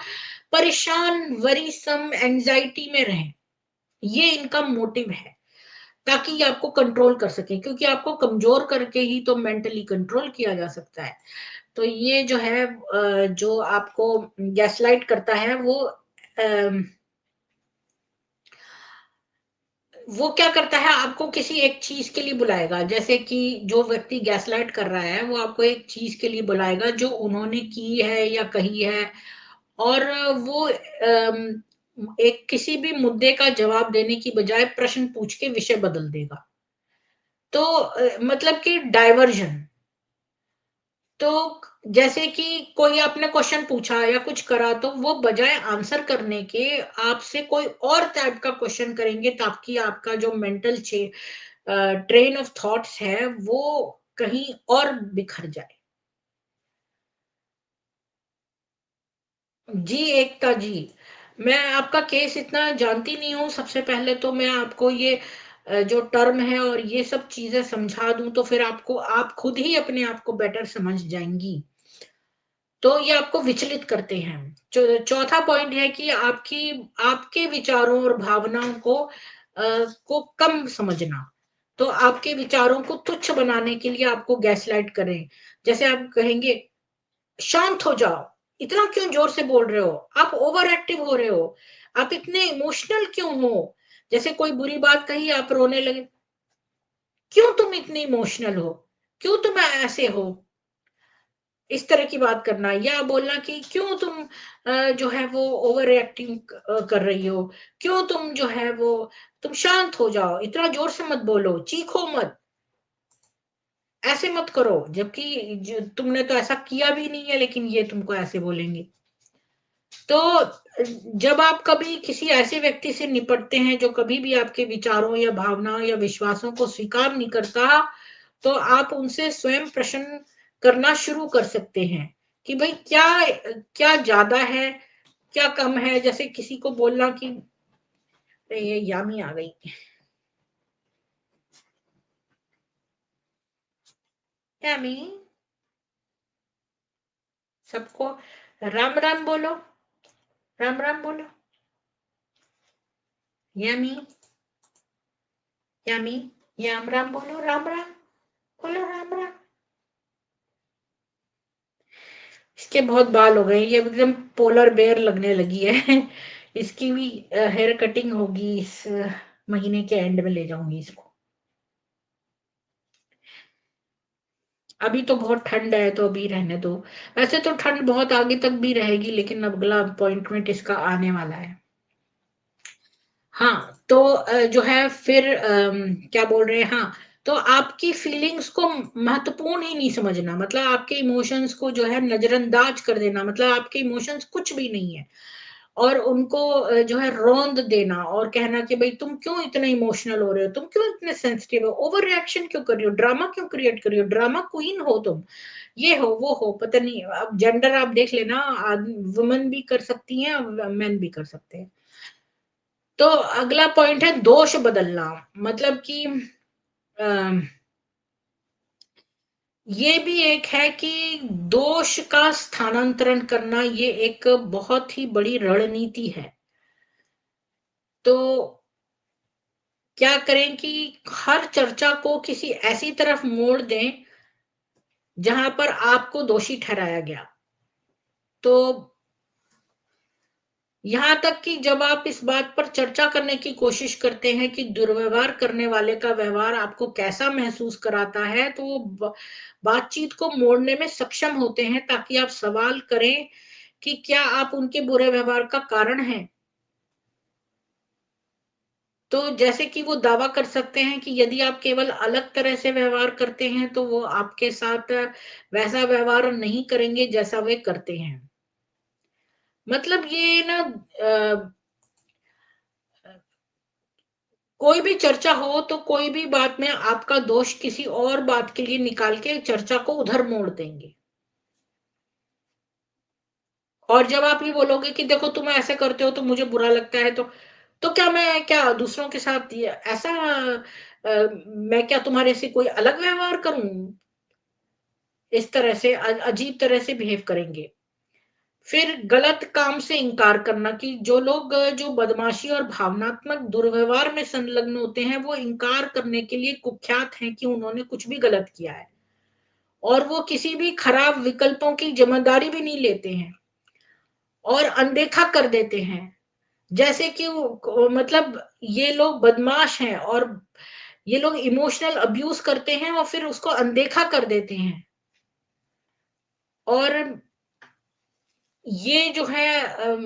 परेशान, वरीसम, एंग्ज़ायटी में रहें। ये इनका मोटिव है, ताकि ये आपको कंट्रोल कर सकें, क्योंकि आपको कमज़ोर करके ही तो मेंटली कंट्रोल किया जा सकता है। तो ये जो है जो आपको गैसलाइट करता है वो क्या करता है, आपको किसी एक चीज़ के लिए बुलाएगा। जैसे कि जो व्यक्ति गैसलाइट कर रहा है, वो आपको एक चीज़ के लिए बुलाएगा जो उन्होंने की है या कही है, और वो एक किसी भी मुद्दे का जवाब देने की बजाय प्रश्न पूछ के विषय बदल देगा। तो मतलब कि डायवर्जन। तो जैसे कि कोई आपने क्वेश्चन पूछा या कुछ करा, तो वो बजाय आंसर करने के आपसे कोई और टाइप का क्वेश्चन करेंगे, ताकि आपका जो मेंटल ट्रेन ऑफ थॉट्स है वो कहीं और बिखर जाए। जी, एकता जी, मैं आपका केस इतना जानती नहीं हूँ। सबसे पहले तो मैं आपको ये जो टर्म है और ये सब चीज़ें समझा दूँ, तो फिर आपको आप खुद ही अपने आप को बेटर समझ जाएँगी। तो ये आपको विचलित करते हैं। चौथा पॉइंट है कि आपके विचारों और भावनाओं को कम समझना। तो आपके विचारों को तुच्छ बनाने के लिए आपको गैसलाइट करें। जैसे आप कहेंगे, शांत हो जाओ, इतना क्यों जोर से बोल रहे हो? आप ओवर एक्टिव हो रहे हो, आप इतने इमोशनल क्यों हो? जैसे कोई बुरी बात कही, आप रोने लगे, क्यों तुम इतने इमोशनल हो? क्यों तुम ऐसे हो? इस तरह की बात करना, या बोलना कि क्यों तुम जो है वो ओवर रिएक्टिंग कर रही हो? क्यों तुम जो है वो तुम शांत हो जाओ, इतना ज़ोर से मत बोलो, चीखो मत, ऐसे मत करो, जबकि ज तुमने तो ऐसा किया भी नहीं है, लेकिन ये तुमको ऐसे बोलेंगे। तो जब आप कभी किसी ऐसे व्यक्ति से निपटते हैं जो कभी भी आपके विचारों या भावनाओं या विश्वासों को स्वीकार नहीं करता, तो आप उनसे स्वयं प्रश्न करना शुरू कर सकते हैं कि भाई क्या क्या ज़्यादा है, क्या कम है? जैसे किसी को बोलना कि अरे ये यामी आ गई। यामी, सबको राम-राम बोलो, राम-राम बोलो। यामी, यामी, राम-राम बोलो, राम-राम, बोलो राम-राम। इसके बहुत बाल हो गए, ये एकदम पोलर बेयर लगने लगी है। इसकी भी हेयर कटिंग होगी इस महीने के एंड में ले जाऊंगी इसको। अभी तो बहुत ठंड है, तो अभी रहने दो। वैसे तो ठंड बहुत आगे तक भी रहेगी, लेकिन अब अगला अपॉइंटमेंट इसका आने वाला है। हाँ, तो जो है फिर क्या बोल रहे हैं, हाँ, तो आपकी फीलिंग्स को महत्वपूर्ण ही नहीं समझना, मतलब आपके इमोशंस को जो है नज़रअंदाज कर देना, मतलब आपके इमोशंस कुछ भी नहीं है। और उनको जो है रौंद देना और कहना कि भई तुम क्यों इतने इमोशनल हो रहे हो? तुम क्यों इतने सेंसिटिव हो? ओवर रिएक्शन क्यों कर रही हो? ड्रामा क्यों क्रिएट कर रही हो? ड्रामा क्वीन हो तुम। ये हो, वो हो, पता नहीं, अब जेंडर आप देख लेना, वुमन भी कर सकती हैं, मेन भी कर सकते हैं। तो अगला पॉइंट है दोष बदलना, मतलब कि अ, ये भी एक है कि दोष का स्थानांतरण करना, ये एक बहुत ही बड़ी रणनीति है। तो क्या करें कि हर चर्चा को किसी ऐसी तरफ मोड़ दें जहां पर आपको दोषी ठहराया गया। तो यहां तक कि जब आप इस बात पर चर्चा करने की कोशिश करते हैं कि दुर्व्यवहार करने वाले का व्यवहार आपको कैसा महसूस कराता है, तो वो बातचीत को मोड़ने में सक्षम होते हैं, ताकि आप सवाल करें कि क्या आप उनके बुरे व्यवहार का कारण हैं। तो जैसे कि वो दावा कर सकते हैं कि यदि आप केवल अलग तरह से व्यवहार करते हैं, तो वो आपके साथ वैसा व्यवहार नहीं करेंगे जैसा वे करते हैं। मतलब ये ना कोई भी चर्चा हो, तो कोई भी बात में आपका दोष किसी और बात के लिए निकाल के चर्चा को उधर मोड़ देंगे। और जब आप ये बोलोगे कि देखो तुम ऐसे करते हो तो मुझे बुरा लगता है, तो तो क्या मैं क्या दूसरों के साथ ये ऐसा मैं क्या तुम्हारे से कोई अलग व्यवहार करूँ? इस तरह से अजीब तरह से बिहेव करेंगे। फिर गलत काम से इनकार करना कि जो लोग जो बदमाशी और भावनात्मक दुर्व्यवहार में संलग्न होते हैं, वो इनकार करने के लिए कुख्यात हैं कि उन्होंने कुछ भी गलत किया है और वो किसी भी खराब विकल्पों की ज़िम्मेदारी भी नहीं लेते हैं और अनदेखा कर देते हैं। जैसे कि मतलब ये लोग बदमाश हैं और ये लोग इमोशनल अब्यूज़ करते हैं और फिर उसको अनदेखा कर देते हैं। और ये जो है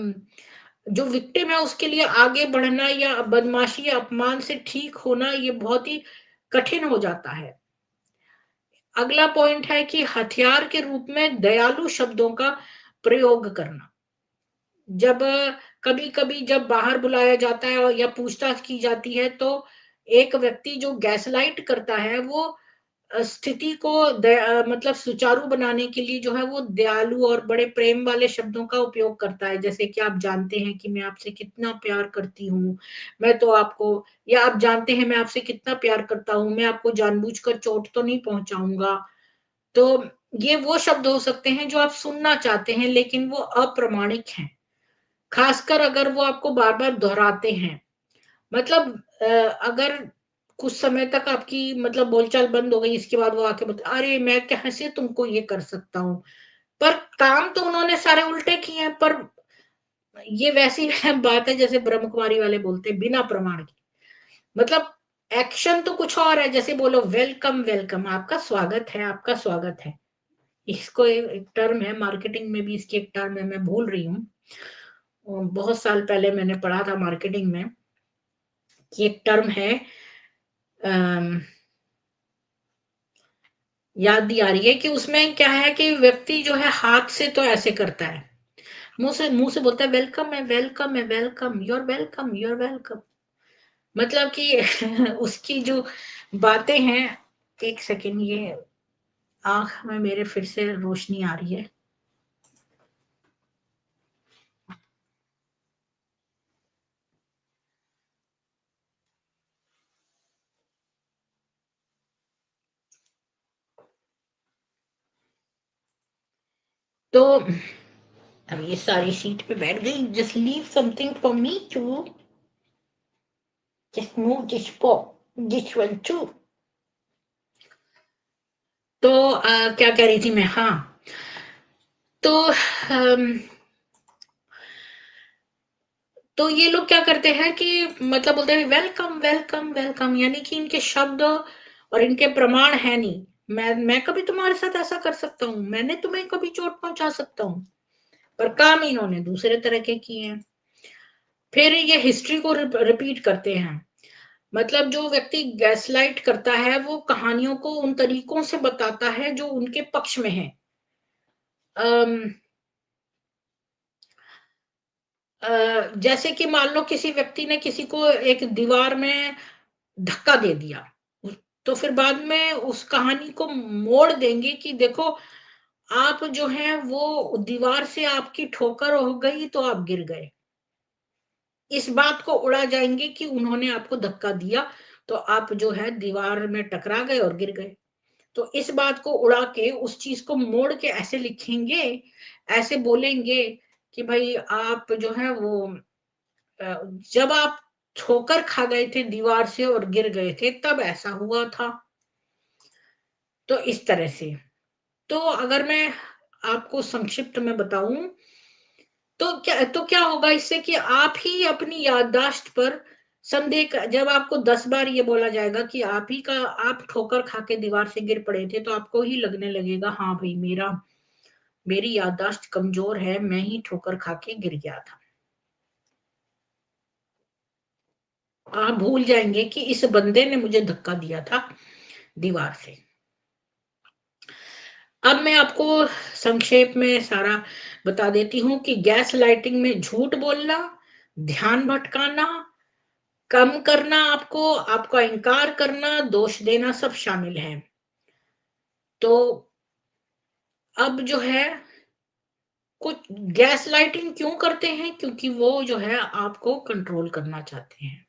जो विक्टिम है उसके लिए आगे बढ़ना या बदमाशी या अपमान से ठीक होना ये बहुत ही कठिन हो जाता है। अगला पॉइंट है कि हथियार के रूप में दयालु शब्दों का प्रयोग करना। जब कभी-कभी जब बाहर बुलाया जाता है और या पूछताछ की जाती है तो एक व्यक्ति जो गैसलाइट करता है वो स्थिति को मतलब सुचारू बनाने के लिए जो है वो दयालु और बड़े प्रेम वाले शब्दों का उपयोग करता है। जैसे कि आप जानते हैं कि मैं आपसे कितना प्यार करती हूँ, मैं तो आपको या आप जानते हैं मैं आपसे कितना प्यार करता हूँ, मैं आपको जानबूझकर चोट तो नहीं पहुँचाऊँगा। तो ये वो शब्द हो सकते हैं जो आप सुनना चाहते हैं लेकिन वो अप्रामाणिक हैं, खासकर अगर वो आपको बार-बार दोहराते हैं। मतलब अगर कुछ समय तक आपकी मतलब बोलचाल बंद हो गई, इसके बाद वो आके बता अरे! मैं कैसे तुमको ये कर सकता हूँ। पर काम तो उन्होंने सारे उल्टे किए हैं, पर ये वैसी बात है जैसे ब्रह्म कुमारी वाले बोलते हैं बिना प्रमाण के। मतलब एक्शन तो कुछ और है, जैसे बोलो वेलकम, वेलकम आपका स्वागत है, आपका स्वागत है। इसको एक टर्म है मार्केटिंग में भी इसकी एक टर्म है, मैं भूल रही हूँ। बहुत साल पहले मैंने पढ़ा था मार्केटिंग में कि एक टर्म है अम याद नहीं आ रही है कि उसमें क्या है कि व्यक्ति जो है हाथ से तो ऐसे करता है, मुंह से बोलता है वेलकम है, वेलकम है, welcome, you are welcome, you are welcome. मतलब कि उसकी जो बातें हैं, एक सेकंड ये आंख में मेरे फिर से रोशनी आ रही है। तो अब ये सारी सीट पे बैठ गई, just leave something for me to just move this one too. तो क्या कह रही थी मैं, हाँ। तो तो ये लोग क्या करते हैं कि मतलब बोलते हैं वेलकम, वेलकम, वेलकम, यानी कि इनके शब्द और इनके प्रमाण है नहीं। मैं कभी तुम्हारे साथ ऐसा कर सकता हूँ, मैंने तुम्हें कभी चोट पहुंचा सकता हूँ, पर काम इन्होंने दूसरे तरह के किए हैं। फिर ये हिस्ट्री को रिपीट करते हैं। मतलब जो व्यक्ति गैसलाइट करता है वो कहानियों को उन तरीकों से बताता है जो उनके पक्ष में है। अम, जैसे कि मान लो किसी व्यक्ति ने किसी को एक दीवार में धक्का दे दिया, तो फिर बाद में उस कहानी को मोड़ देंगे कि देखो आप जो है वो दीवार से आपकी ठोकर हो गई तो आप गिर गए। इस बात को उड़ा जाएंगे कि उन्होंने आपको धक्का दिया तो आप जो है दीवार में टकरा गए और गिर गए। तो इस बात को उड़ा के उस चीज को मोड़ के ऐसे लिखेंगे, ऐसे बोलेंगे कि भाई आप जो है वो जब आप ठोकर खा गए थे दीवार से और गिर गए थे तब ऐसा हुआ था। तो इस तरह से। तो अगर मैं आपको संक्षिप्त में बताऊं तो क्या होगा इससे कि आप ही अपनी याददाश्त पर संदेह जब आपको 10 बार ये बोला जाएगा कि आप ही का आप ठोकर खा के दीवार से गिर पड़े थे तो आपको ही लगने लगेगा हाँ भाई मेरी याददाश्त कमजोर है, मैं ही ठोकर खा के गिर गया था। आप भूल जाएंगे कि इस बंदे ने मुझे धक्का दिया था दीवार से। अब मैं आपको संक्षेप में सारा बता देती हूँ कि गैस लाइटिंग में झूठ बोलना, ध्यान भटकाना, कम करना आपको, आपका इनकार करना, दोष देना सब शामिल है। तो अब जो है कुछ गैस लाइटिंग क्यों करते हैं? क्योंकि वो जो है आपको कंट्रोल करना चाहते हैं।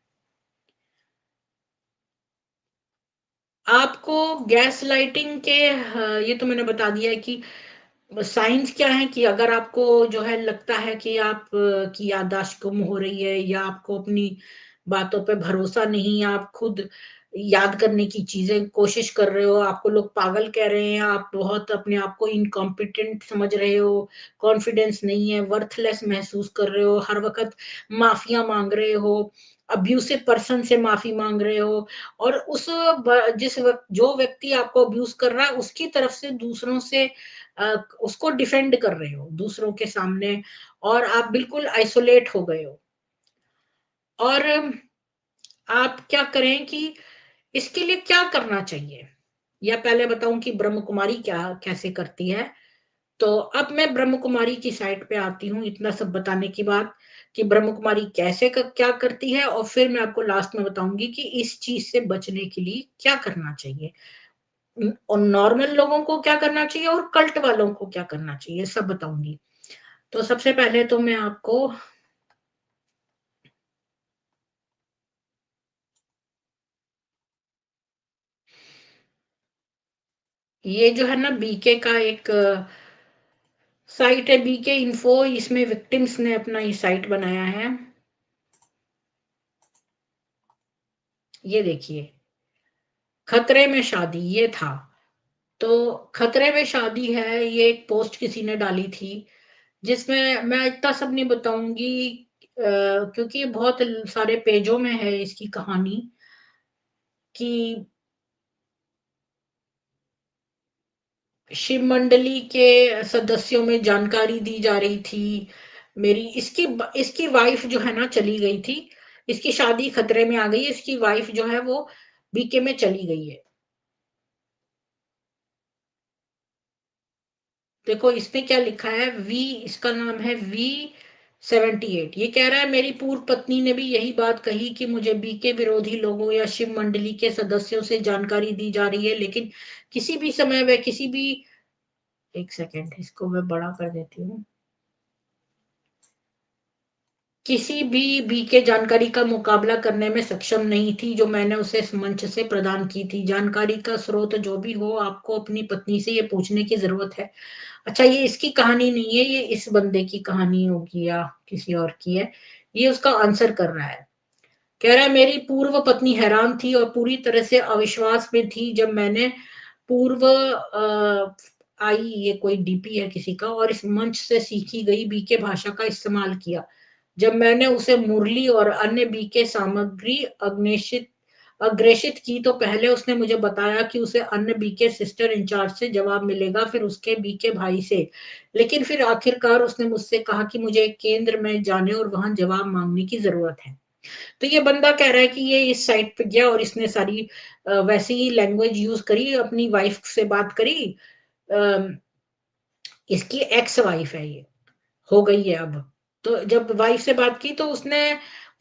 आपको गैस लाइटिंग के ये तो मैंने बता दिया है कि साइंस क्या है कि अगर आपको जो है लगता है कि आप की याददाश्त गुम हो रही है या आपको अपनी बातों पे भरोसा नहीं, आप खुद याद करने की चीज़ें कोशिश कर रहे हो, आपको लोग पागल कह रहे हैं, आप बहुत अपने आप को इनकॉम्पिटेंट समझ रहे हो, कॉन्फिडेंस नहीं है, वर्थलेस महसूस कर रहे हो, हर वक़्त माफ़ियाँ माँग रहे हो, अब्यूसिव पर्सन से माफ़ी माँग रहे हो और उस जिस वक़्त जो व्यक्ति आपको अब्यूज़ कर रहा है, उसकी तरफ से दूसरों से उसको डिफेंड कर रहे हो दूसरों के सामने और आप बिल्कुल आइसोलेट हो गए हो। और आप क्या करें कि इसके लिए क्या करना चाहिए? या पहले बताऊँ कि ब्रह्म कुमारी क्या कैसे करती है? तो अब मैं ब्रह्म कुमारी की साइट पे आती हूँ, इतना सब बताने के बाद कि ब्रह्म कुमारी कैसे क्या करती है और फिर मैं आपको लास्ट में बताऊँगी कि इस चीज़ से बचने के लिए क्या करना चाहिए। और नॉर्मल लोगों को क्या करना चाहिए और कल्ट वालों को क्या करना चाहिए, सब बताऊँगी। तो सबसे पहले तो मैं आपको ये जो है ना बीके का एक साइट है बीके इन्फो इसमें विक्टिम्स ने अपना ये साइट बनाया है। ये देखिए, खतरे में शादी ये था। तो खतरे में शादी है, ये एक पोस्ट किसी ने डाली थी, जिसमें मैं इतना सब नहीं बताऊँगी क्योंकि ये बहुत सारे पेजों में है इसकी कहानी कि शिव मंडली के सदस्यों में जानकारी दी जा रही थी। मेरी इसकी वाइफ जो है ना चली गई थी। इसकी शादी खतरे में आ गई है। इसकी वाइफ जो है वो बीके में चली गई है। देखो इसमें क्या लिखा है इसका नाम है V78। ये कह रहा है मेरी पूर्व पत्नी ने भी यही बात कही कि मुझे बीके विरोधी लोगों या शिव मंडली के सदस्यों से जानकारी दी जा रही है लेकिन किसी भी समय व किसी भी एक सेकेंड इसको मैं बड़ा कर देती हूँ। किसी भी बीके जानकारी का मुकाबला करने में सक्षम नहीं थी जो मैंने उसे इस मंच से प्रदान की थी। जानकारी का स्रोत जो भी हो आपको अपनी पत्नी से ये पूछने की ज़रूरत है। अच्छा ये इसकी कहानी नहीं है, ये इस बंदे की कहानी होगी या किसी और की है। ये उसका आंसर कर रहा है। कह रहा है मेरी पूर्व पत्नी हैरान थी और पूरी तरह से अविश्वास में थी जब मैंने पूर्व आई ये कोई डीपी है किसी का और इस मंच से सीखी गई बीके भाषा का इस्तेमाल किया। जब मैंने उसे मुरली और अन्य बीके सामग्री अग्रेषित की तो पहले उसने मुझे बताया कि उसे अन्य बीके सिस्टर इंचार्ज से जवाब मिलेगा फिर उसके बीके भाई से। लेकिन फिर आखिरकार उसने मुझसे कहा कि मुझे केंद्र में जाने और वहां जवाब मांगने की जरूरत है। तो ये बंदा कह रहा है कि ये इस साइट पे गया और इसने सारी वैसी ही लैंग्वेज यूज करी अपनी वाइफ से बात करी। अम, इसकी एक्स वाइफ है ये हो गई है अब। तो जब वाइफ से बात की तो उसने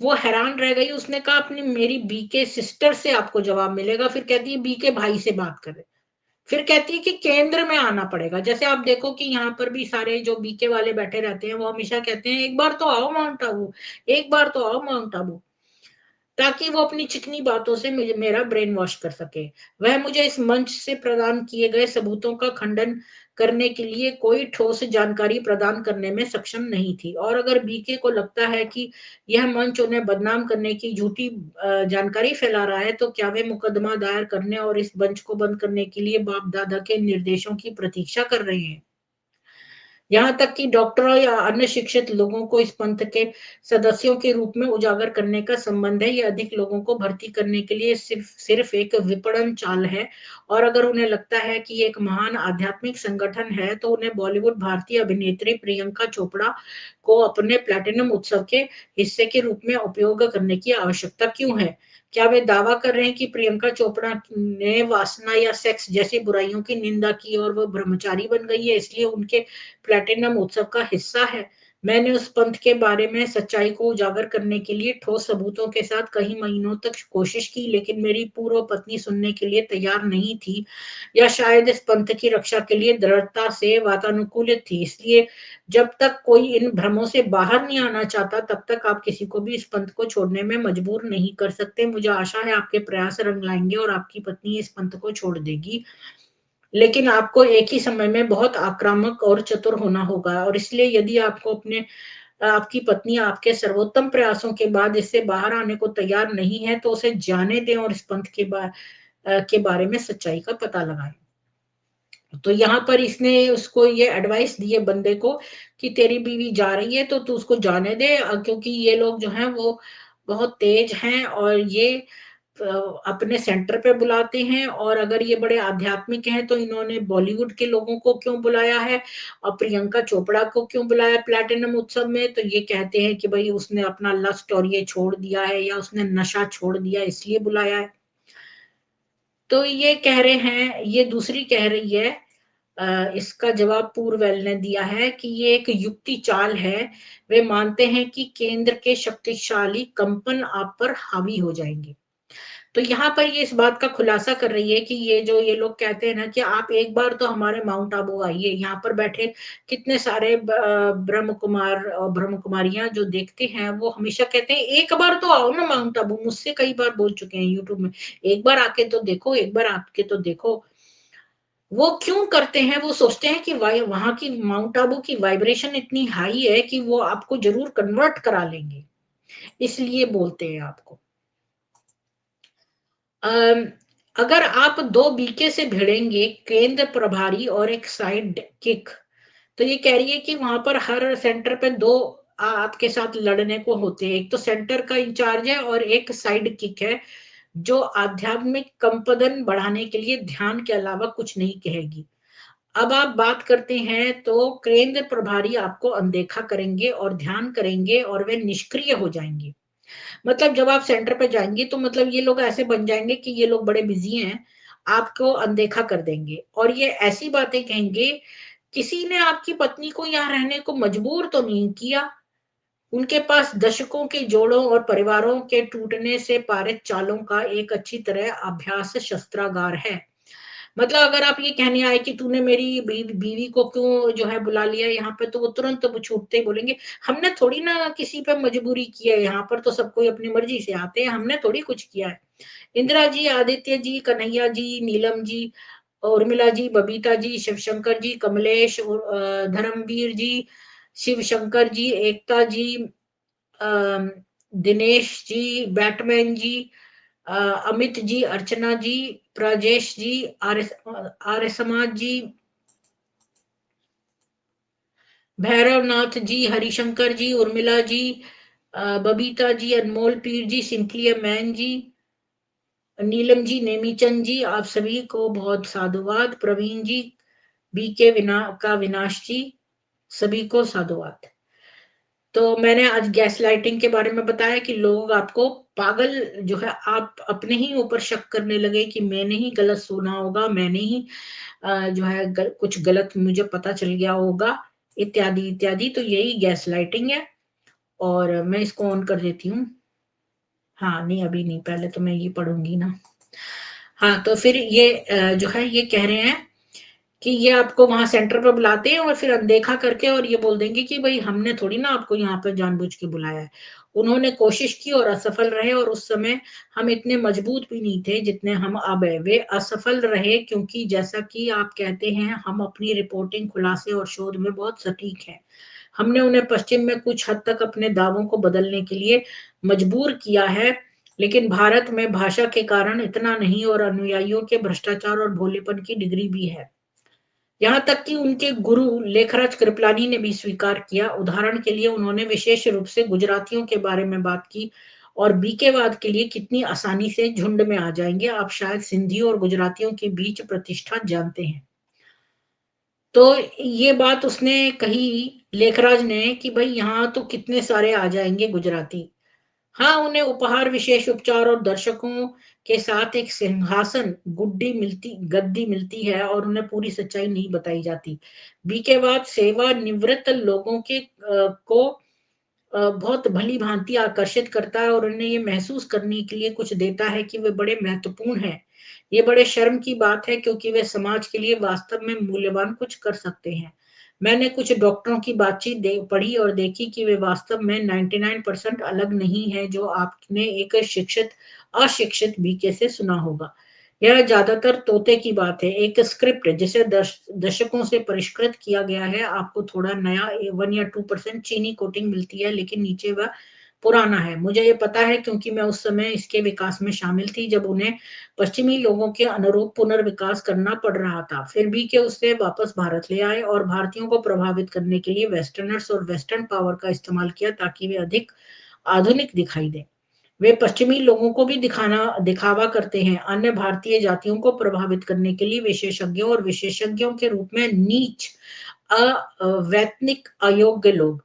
वो हैरान रह गई उसने कहा अपनी मेरी बीके सिस्टर से आपको जवाब मिलेगा फिर कहती है बीके भाई से बात करें। फिर कहती है कि केंद्र में आना पड़ेगा जैसे आप देखो कि यहाँ पर भी सारे जो बीके वाले बैठे रहते हैं वो हमेशा कहते हैं एक बार तो आओ माउंट आबू एक बार तो आओ माउंट आबू ताकि वो अपनी चिकनी बातों से मेरा ब्रेन वॉश कर सके। वह मुझे इस मंच से प्रदान किए गए सबूतों का खंडन करने के लिए कोई ठोस जानकारी प्रदान करने में सक्षम नहीं थी और अगर बीके को लगता है कि यह मंच उन्हें बदनाम करने की झूठी जानकारी फैला रहा है तो क्या वे मुकदमा दायर करने और इस मंच को बंद करने के लिए बाप दादा के निर्देशों की प्रतीक्षा कर रहे हैं। यहाँ तक कि डॉक्टरों या अन्य शिक्षित लोगों को इस पंथ के सदस्यों के रूप में उजागर करने का संबंध है। ये अधिक लोगों को भर्ती करने के लिए सिर्फ एक विपणन चाल है और अगर उन्हें लगता है कि ये एक महान आध्यात्मिक संगठन है तो उन्हें बॉलीवुड भारतीय अभिनेत्री प्रियंका चोपड़ा को अपने प्लैटिनम उत्सव के हिस्से के रूप में उपयोग करने की आवश्यकता क्यों है? क्या वे दावा कर रहे हैं कि प्रियंका चोपड़ा ने वासना या सेक्स जैसी बुराइयों की निंदा की और वो ब्रह्मचारी बन गई है इसलिए उनके प्लैटिनम उत्सव का हिस्सा है? मैंने उस पंथ के बारे में सच्चाई को उजागर करने के लिए ठोस सबूतों के साथ कई महीनों तक कोशिश की, लेकिन मेरी पूर्व पत्नी सुनने के लिए तैयार नहीं थी, या शायद इस पंथ की रक्षा के लिए दृढ़ता से वातानुकूलित थी। इसलिए जब तक कोई इन भ्रमों से बाहर नहीं आना चाहता, तब तक आप किसी को भी इस पंथ को छोड़ने में मजबूर नहीं कर सकते। मुझे आशा है आपके प्रयास रंग लाएंगे और आपकी पत्नी इस पंथ को छोड़ देगी, लेकिन आपको एक ही समय में बहुत आक्रामक और चतुर होना होगा, और इसलिए यदि आपको अपने आपकी पत्नी आपके सर्वोत्तम प्रयासों के बाद इससे बाहर आने को तैयार नहीं है, तो उसे जाने दें और इस पंथ के बारे में सच्चाई का पता लगाएं। तो यहाँ पर इसने उसको ये एडवाइस दी है बंदे को कि तेरी बीवी जा रही है तो तू उसको जाने दे, क्योंकि ये लोग जो हैं वो बहुत तेज हैं, और ये अ, अपने सेंटर पे बुलाते हैं, और अगर ये बड़े आध्यात्मिक हैं तो इन्होंने बॉलीवुड के लोगों को क्यों बुलाया है और प्रियंका चोपड़ा को क्यों बुलाया प्लैटिनम उत्सव में, तो ये कहते हैं कि भाई उसने अपना लस्ट और ये छोड़ दिया है, या उसने नशा छोड़ दिया इसलिए बुलाया है। तो ये कह रहे हैं, ये दूसरी कह रही है, इसका जवाब पूर्वेल ने दिया है कि ये एक युक्ति चाल है। वे मानते हैं कि केंद्र के शक्तिशाली कंपन आप पर हावी हो जाएंगे। तो यहाँ पर ये इस बात का खुलासा कर रही है कि ये जो ये लोग कहते हैं ना कि आप एक बार तो हमारे माउंट आबू आइए, यहाँ पर बैठे कितने सारे ब्रह्म कुमार और ब्रह्म कुमारियां जो देखते हैं वो हमेशा कहते हैं एक बार तो आओ ना माउंट आबू, मुझसे कई बार बोल चुके हैं यूट्यूब में, एक बार आके तो देखो, एक बार आके तो देखो। वो क्यों करते हैं, वो सोचते हैं कि वहां की माउंट आबू की वाइब्रेशन इतनी हाई है कि वो आपको जरूर कन्वर्ट करा लेंगे, इसलिए बोलते हैं आपको। अम, अगर आप दो बीके से भिड़ेंगे, केंद्र प्रभारी और एक साइड किक, तो ये कह रही है कि वहां पर हर सेंटर पे दो आपके साथ लड़ने को होते हैं, एक तो सेंटर का इंचार्ज है और एक साइड किक है, जो आध्यात्मिक कंपदन बढ़ाने के लिए ध्यान के अलावा कुछ नहीं कहेगी। अब आप बात करते हैं तो केंद्र प्रभारी आपको अनदेखा करेंगे और ध्यान करेंगे और वे निष्क्रिय हो जाएंगे। मतलब जब आप सेंटर पे जाएंगे तो मतलब ये लोग ऐसे बन जाएंगे कि ये लोग बड़े बिजी हैं, आपको अनदेखा कर देंगे और ये ऐसी बातें कहेंगे, किसी ने आपकी पत्नी को यहाँ रहने को मजबूर तो नहीं किया। उनके पास दशकों के जोड़ों और परिवारों के टूटने से पारित चालों का एक अच्छी तरह अभ्यास शस्त्रागार है। मतलब अगर आप ये कहने आए कि तूने मेरी बीवी को क्यों जो है बुला लिया यहाँ पे, तो वो तुरंत वो छूटते ही बोलेंगे, हमने थोड़ी ना किसी पे मजबूरी की है, यहाँ पर तो सब कोई अपनी मर्जी से आते हैं, हमने थोड़ी कुछ किया है। इंदिरा जी, आदित्य जी, कन्हैया जी, नीलम जी, उर्मिला जी, बबीता जी, शिवशंकर जी, कमलेश, धर्मवीर जी, शिव शंकर जी, एकता जी, अम, दिनेश जी, बैटमैन जी, अमित जी, अर्चना जी, प्राजेश जी, आर्य समाज जी, भैरवनाथ जी, हरिशंकर जी, उर्मिला जी, बबीता जी, अनमोल पीर जी, सिंथिया मैन जी, नीलम जी, नेमीचंद जी, आप सभी को बहुत साधुवाद। प्रवीण जी, बीके विनाश जी, सभी को साधुवाद। तो मैंने आज गैस लाइटिंग के बारे में बताया कि लोग आपको पागल जो है, आप अपने ही ऊपर शक करने लगे कि मैंने ही गलत सुना होगा, मैंने ही जो है कुछ गलत मुझे पता चल गया होगा, इत्यादि इत्यादि। तो यही गैस लाइटिंग है, और मैं इसको ऑन कर देती हूँ। हाँ नहीं, अभी नहीं, पहले तो मैं ये पढ़ूंगी ना। हाँ तो फिर ये जो है ये कह रहे हैं कि ये आपको वहां सेंटर पर बुलाते हैं और फिर अनदेखा करके और ये बोल देंगे कि भाई हमने थोड़ी ना आपको यहाँ पर जानबूझ के बुलाया है, उन्होंने कोशिश की और असफल रहे, और उस समय हम इतने मजबूत भी नहीं थे जितने हम अब है। वे असफल रहे क्योंकि जैसा कि आप कहते हैं, हम अपनी रिपोर्टिंग, खुलासे और शोध में बहुत सटीक हैं। हमने उन्हें पश्चिम में कुछ हद तक अपने दावों को बदलने के लिए मजबूर किया है, लेकिन भारत में भाषा के कारण इतना नहीं, और अनुयायियों के भ्रष्टाचार और भोलेपन की डिग्री भी है। यहाँ तक कि उनके गुरु लेखराज कृपलानी ने भी स्वीकार किया। उदाहरण के लिए उन्होंने विशेष रूप से गुजरातियों के बारे में बात की, और बीकेवाद के लिए कितनी आसानी से झुंड में आ जाएंगे। आप शायद सिंधी और गुजरातियों के बीच प्रतिष्ठा जानते हैं। तो ये बात उसने कही, लेखराज ने, कि भाई यहाँ तो कितने सारे आ जाएंगे गुजराती। हाँ, उन्हें उपहार, विशेष उपचार और दर्शकों के साथ एक सिंहासन, गद्दी मिलती है और उन्हें पूरी सच्चाई नहीं बताई जाती। बी के बाद सेवानिवृत्त लोगों को बहुत भली-भाँति आकर्षित करता है और उन्हें ये महसूस करने के लिए कुछ देता है कि वे बड़े महत्वपूर्ण हैं। ये बड़े शर्म की बात है क्योंकि वे समाज के लिए वास्तव में मूल्यवान कुछ कर सकते हैं। मैंने कुछ डॉक्टरों की बातचीत दे पढ़ी और देखी कि वे वास्तव में 99% अलग नहीं हैं जो आपने एक अशिक्षित बीके से सुना होगा। यह ज़्यादातर तोते की बात है, एक स्क्रिप्ट जिसे दशकों से परिष्कृत किया गया है, आपको थोड़ा नया 1 या 2% चीनी कोटिंग मिलती है, लेकिन नीचे वह पुराना है। मुझे ये पता है क्योंकि मैं उस समय इसके विकास में शामिल थी जब उन्हें पश्चिमी लोगों के अनुरूप पुनर्विकास करना पड़ रहा था। फिर भी के उसे वापस भारत ले आए और भारतीयों को प्रभावित करने के लिए वेस्टर्नर्स और वेस्टर्न पावर का इस्तेमाल किया ताकि वे अधिक आधुनिक दिखाई दें। वे पश्चिमी लोगों को भी दिखावा करते हैं, अन्य भारतीय जातियों को प्रभावित करने के लिए विशेषज्ञों और विशेषज्ञों के रूप में नीच, वैतनिक, अयोग्य लोग।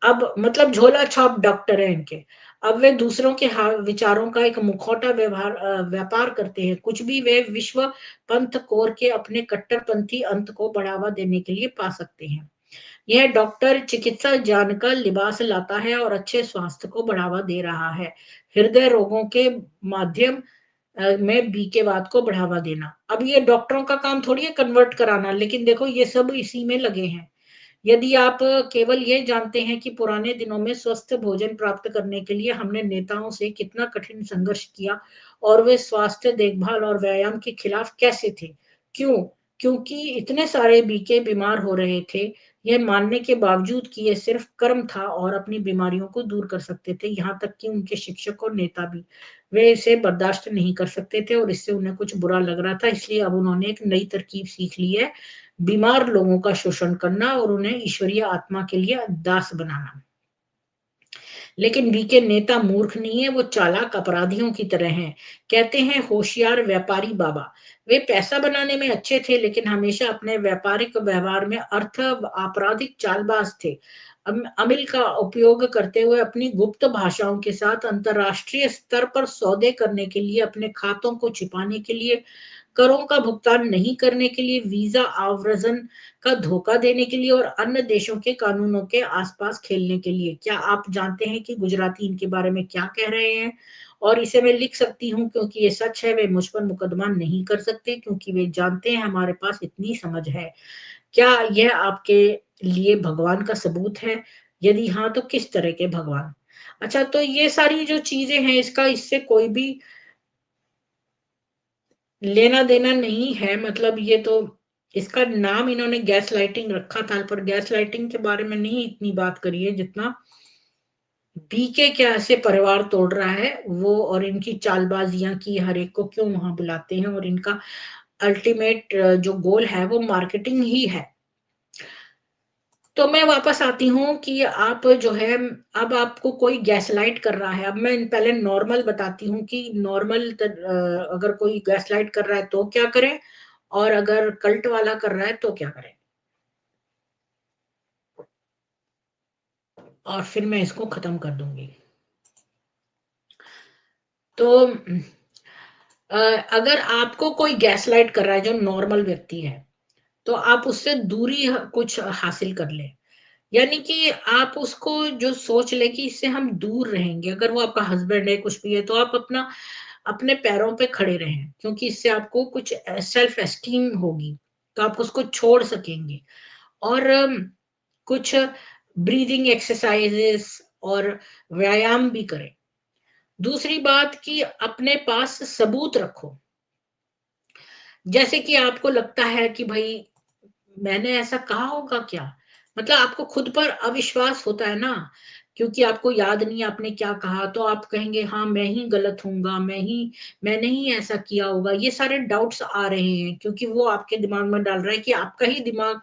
अब मतलब झोला छाप डॉक्टर हैं इनके। अब वे दूसरों के विचारों का एक मुखौटा व्यापार करते हैं। कुछ भी वे विश्व पंथ कोर के अपने कट्टरपंथी अंत को बढ़ावा देने के लिए पा सकते हैं। यह डॉक्टर चिकित्सा ज्ञान का लिबास लाता है और अच्छे स्वास्थ्य को बढ़ावा दे रहा है। हृदय रोगों के माध्यम में बीकेवाद को बढ़ावा देना। अब ये डॉक्टरों का काम थोड़ी है कन्वर्ट कराना, लेकिन देखो ये सब इसी में लगे हैं। यदि आप केवल ये जानते हैं कि पुराने दिनों में स्वस्थ भोजन प्राप्त करने के लिए हमने नेताओं से कितना कठिन संघर्ष किया और वे स्वास्थ्य देखभाल और व्यायाम के खिलाफ कैसे थे। क्यों? क्योंकि इतने सारे बीके बीमार हो रहे थे, यह मानने के बावजूद कि ये सिर्फ कर्म था और अपनी बीमारियों को दूर कर सकते थे, यहाँ तक कि उनके शिक्षक और नेता भी। वे इसे बर्दाश्त नहीं कर सकते थे और इससे उन्हें कुछ बुरा लग रहा था, इसलिए अब उन्होंने एक नई तरकीब सीख ली है, बीमार लोगों का शोषण करना और उन्हें ईश्वरीय आत्मा के लिए दास बनाना। लेकिन बीके नेता मूर्ख नहीं है, वो चालाक अपराधियों की तरह हैं। कहते हैं होशियार व्यापारी बाबा। वे पैसा बनाने में अच्छे थे, लेकिन हमेशा अपने व्यापारिक व्यवहार में आपराधिक चालबाज थे। अमिल का उपयोग करते हुए अपनी गुप्त भाषाओं के साथ अंतरराष्ट्रीय स्तर पर सौदे करने के लिए, अपने खातों को छिपाने के लिए, करों का भुगतान नहीं करने के लिए, वीजा आव्रजन का धोखा देने के लिए और अन्य देशों के कानूनों के आसपास खेलने के लिए। क्या आप जानते हैं कि गुजराती इनके बारे में क्या कह रहे हैं? और इसे मैं लिख सकती हूँ क्योंकि ये सच है, वे मुझ पर मुकदमा नहीं कर सकते क्योंकि वे जानते हैं हमारे पास इतनी समझ है। क्या यह आपके लिए भगवान का सबूत है? यदि हाँ, तो किस तरह के भगवान? अच्छा, तो ये सारी जो चीज़ें हैं, इसका इससे कोई भी लेना-देना नहीं है, मतलब ये तो इसका नाम इन्होंने गैस लाइटिंग रखा था, पर गैस लाइटिंग के बारे में नहीं इतनी बात करी है जितना बीके कैसे परिवार तोड़ रहा है वो, और इनकी चालबाजियाँ की हर एक को क्यों वहाँ बुलाते हैं, और इनका अल्टीमेट जो गोल है वो मार्केटिंग ही है। तो मैं वापस आती हूँ कि आप जो है, अब आपको कोई गैसलाइट कर रहा है। अब मैं पहले नॉर्मल बताती हूँ कि अगर कोई गैसलाइट कर रहा है तो क्या करें, और अगर कल्ट वाला कर रहा है तो क्या करें? और फिर मैं इसको खत्म कर दूँगी। तो अ, अगर आपको कोई गैसलाइट कर रहा है जो नॉर्मल व्यक्ति है, तो आप उससे दूरी कुछ हासिल कर लें। यानी कि आप उसको जो सोच लें कि इससे हम दूर रहेंगे, अगर वो आपका हस्बैंड है, कुछ भी है, तो आप अपने पैरों पे खड़े रहें, क्योंकि इससे आपको कुछ सेल्फ एस्टीम होगी, तो आप उसको छोड़ सकेंगे। और कुछ ब्रीदिंग एक्सरसाइजेस और व्यायाम भी करें। दूसरी बात कि अपने पास सबूत रखो। जैसे कि आपको लगता है कि भई मैंने ऐसा कहा होगा क्या? मतलब आपको खुद पर अविश्वास होता है ना, क्योंकि आपको याद नहीं है आपने क्या कहा, तो आप कहेंगे हाँ, मैं ही गलत हूँगा, मैंने ही ऐसा किया होगा। ये सारे डाउट्स आ रहे हैं क्योंकि वो आपके दिमाग में डाल रहा है कि आपका ही दिमाग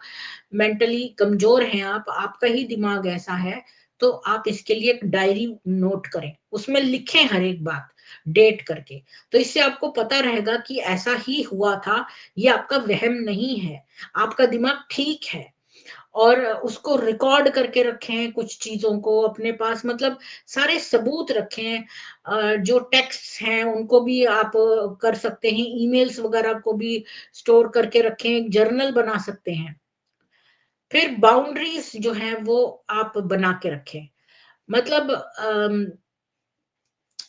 मेंटली कमज़ोर हैं आप, आपका ही दिमाग ऐसा है। तो आप इसके लिए एक डायरी नोट करें, उसमें लिखें हर एक बात, डेट करके। तो इससे आपको पता रहेगा कि ऐसा ही हुआ था, ये आपका वहम नहीं है, आपका दिमाग ठीक है। और उसको रिकॉर्ड करके रखें कुछ चीज़ों को अपने पास, मतलब सारे सबूत रखें। जो टेक्स्ट्स हैं उनको भी आप कर सकते हैं, ईमेल्स वगैरह को भी स्टोर करके रखें, एक जर्नल बना सकते हैं। फिर बाउंड्रीज़ जो हैं वो आप बना के रखें। मतलब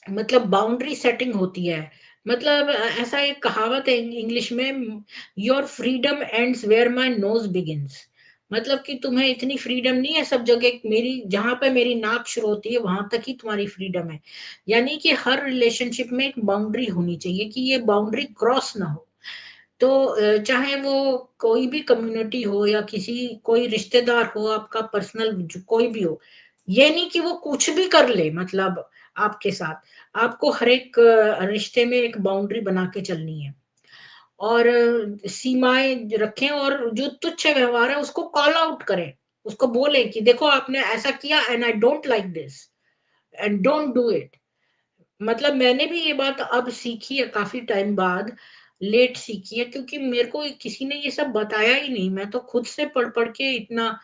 मतलब बाउंड्री सेटिंग होती है। मतलब ऐसा एक कहावत है इंग्लिश में, your freedom ends where my nose begins. मतलब कि तुम्हें इतनी फ्रीडम नहीं है सब जगह, मेरी जहाँ पे मेरी नाक शुरू होती है वहाँ तक ही तुम्हारी फ्रीडम है। यानी कि हर रिलेशनशिप में एक बाउंड्री होनी चाहिए कि ये बाउंड्री क्रॉस ना हो। तो चाहे वो कोई भी कम्युनिटी हो या किसी कोई रिश्तेदार हो, आपका पर्सनल जो कोई भी हो, ये नहीं कि वो कुछ भी कर ले मतलब आपके साथ। आपको हर एक रिश्ते में एक बाउंड्री बना के चलनी है और सीमाएँ रखें, और जो तुच्छ व्यवहार है उसको कॉल आउट करें। उसको बोलें कि देखो आपने ऐसा किया and I don't like this and don't do it. मतलब मैंने भी ये बात अब सीखी है काफ़ी टाइम बाद, लेट सीखी है, क्योंकि मेरे को किसी ने ये सब बताया ही नहीं, मैं तो खुद से पढ़-पढ़ के इतना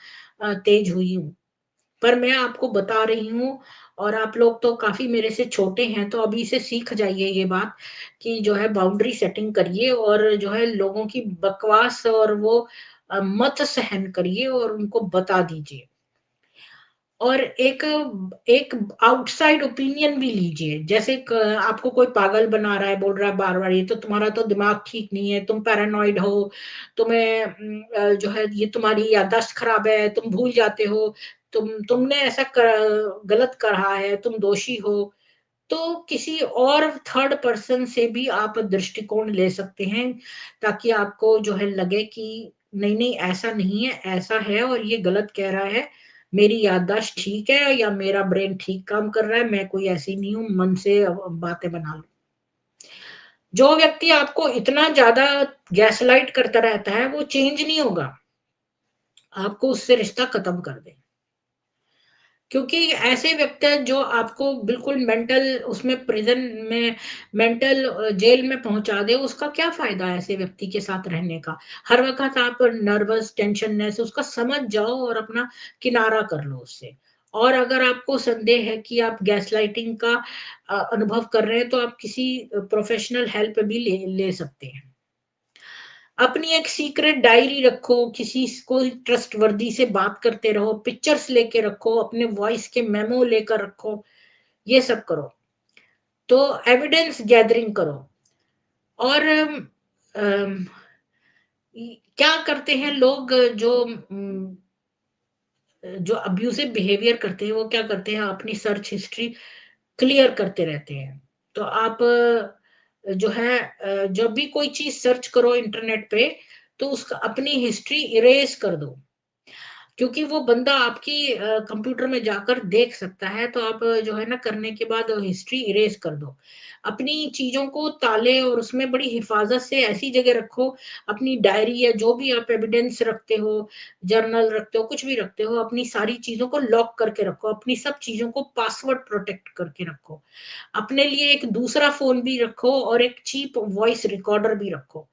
तेज़ हुई हूँ। पर मैं आपको बता रही हूँ और आप लोग तो काफ़ी मेरे से छोटे हैं, तो अभी से सीख जाइए ये बात कि जो है बाउंड्री सेटिंग करिए और जो है लोगों की बकवास और वो मत सहन करिए और उनको बता दीजिए। और एक एक आउटसाइड ओपिनियन भी लीजिए। जैसे आपको कोई पागल बना रहा है, बोल रहा है बार बार ये तो तुम्हारा तो दिमाग ठीक नहीं है, तुम पैरानॉइड हो, तुम्हें जो है ये तुम्हारी याददाश्त खराब है, तुम भूल जाते हो, तुमने ऐसा गलत करा है, तुम दोषी हो। तो किसी और थर्ड पर्सन से भी आप दृष्टिकोण ले सकते हैं, ताकि आपको जो है लगे कि नहीं नहीं ऐसा नहीं है, ऐसा है और ये गलत कह रहा है। मेरी याददाश्त ठीक है या मेरा ब्रेन ठीक काम कर रहा है, मैं कोई ऐसी नहीं हूँ मन से बातें बना लूँ। जो व्यक्ति आपको इतना ज़्यादा गैसलाइट करता रहता है, वो चेंज नहीं होगा। आपको उससे रिश्ता खत्म कर दें। क्योंकि ऐसे व्यक्ति हैं जो आपको बिल्कुल मेंटल उसमें प्रिज़न में मेंटल जेल में पहुँचा दे, उसका क्या फ़ायदा है ऐसे व्यक्ति के साथ रहने का? हर वक़्त आप नर्वस, टेंशननेस उसका समझ जाओ और अपना किनारा कर लो उससे। और अगर आपको संदेह है कि आप गैसलाइटिंग का अनुभव कर रहे हैं, तो आप किसी प्रोफ़ेशनल हेल्प भी ले सकते हैं। अपनी एक सीक्रेट डायरी रखो, किसी कोई ट्रस्टवर्दी से बात करते रहो, पिक्चर्स लेके रखो, अपने वॉइस के मेमो लेकर रखो, ये सब करो। तो एविडेंस गैदरिंग करो और अम, क्या करते हैं लोग जो जो अब्यूजिव बिहेवियर करते हैं, वो क्या करते हैं अपनी सर्च हिस्ट्री क्लियर करते रहते हैं। तो आप जो है जब भी कोई चीज़ सर्च करो इंटरनेट पे, तो उसका अपनी हिस्ट्री इरेज़ कर दो। क्योंकि वो बंदा आपकी कंप्यूटर में जाकर देख सकता है, तो आप जो है ना करने के बाद हिस्ट्री इरेज़ कर दो। अपनी चीज़ों को ताले और उसमें बड़ी हिफ़ाज़त से ऐसी जगह रखो, अपनी डायरी या जो भी आप एविडेंस रखते हो, जर्नल रखते हो, कुछ भी रखते हो, अपनी सारी चीज़ों को लॉक करके रखो, अपनी सब चीज़ों को पासवर्ड प्रोटेक्ट करके रखो। अपने लिए एक दूसरा फ़ोन भी रखो और एक चीप वॉइस रिकॉर्डर भी रखो।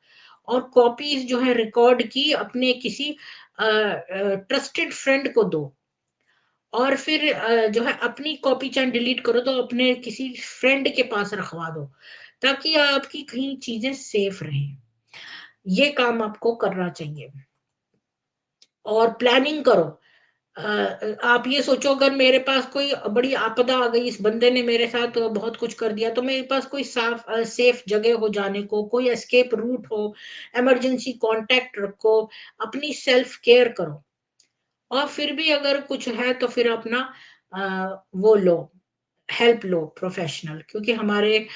और कॉपीज़ जो है रिकॉर्ड की अपने किसी ट्रस्टेड फ्रेंड को दो। और फिर जो है अपनी कॉपी चाहे डिलीट करो तो अपने किसी फ्रेंड के पास रखवा दो, ताकि आपकी कहीं चीज़ें सेफ रहें। ये काम आपको करना चाहिए और प्लानिंग करो। आप ये सोचो अगर मेरे पास कोई बड़ी आपदा आ गई, इस बंदे ने मेरे साथ बहुत कुछ कर दिया, तो मेरे पास कोई सेफ जगह हो जाने को, कोई एस्केप रूट हो, इमरजेंसी कॉन्टैक्ट रखो, अपनी सेल्फ केयर करो। और फिर भी अगर कुछ है तो फिर अपना वो लो, हेल्प लो प्रोफेशनल, क्योंकि हमारे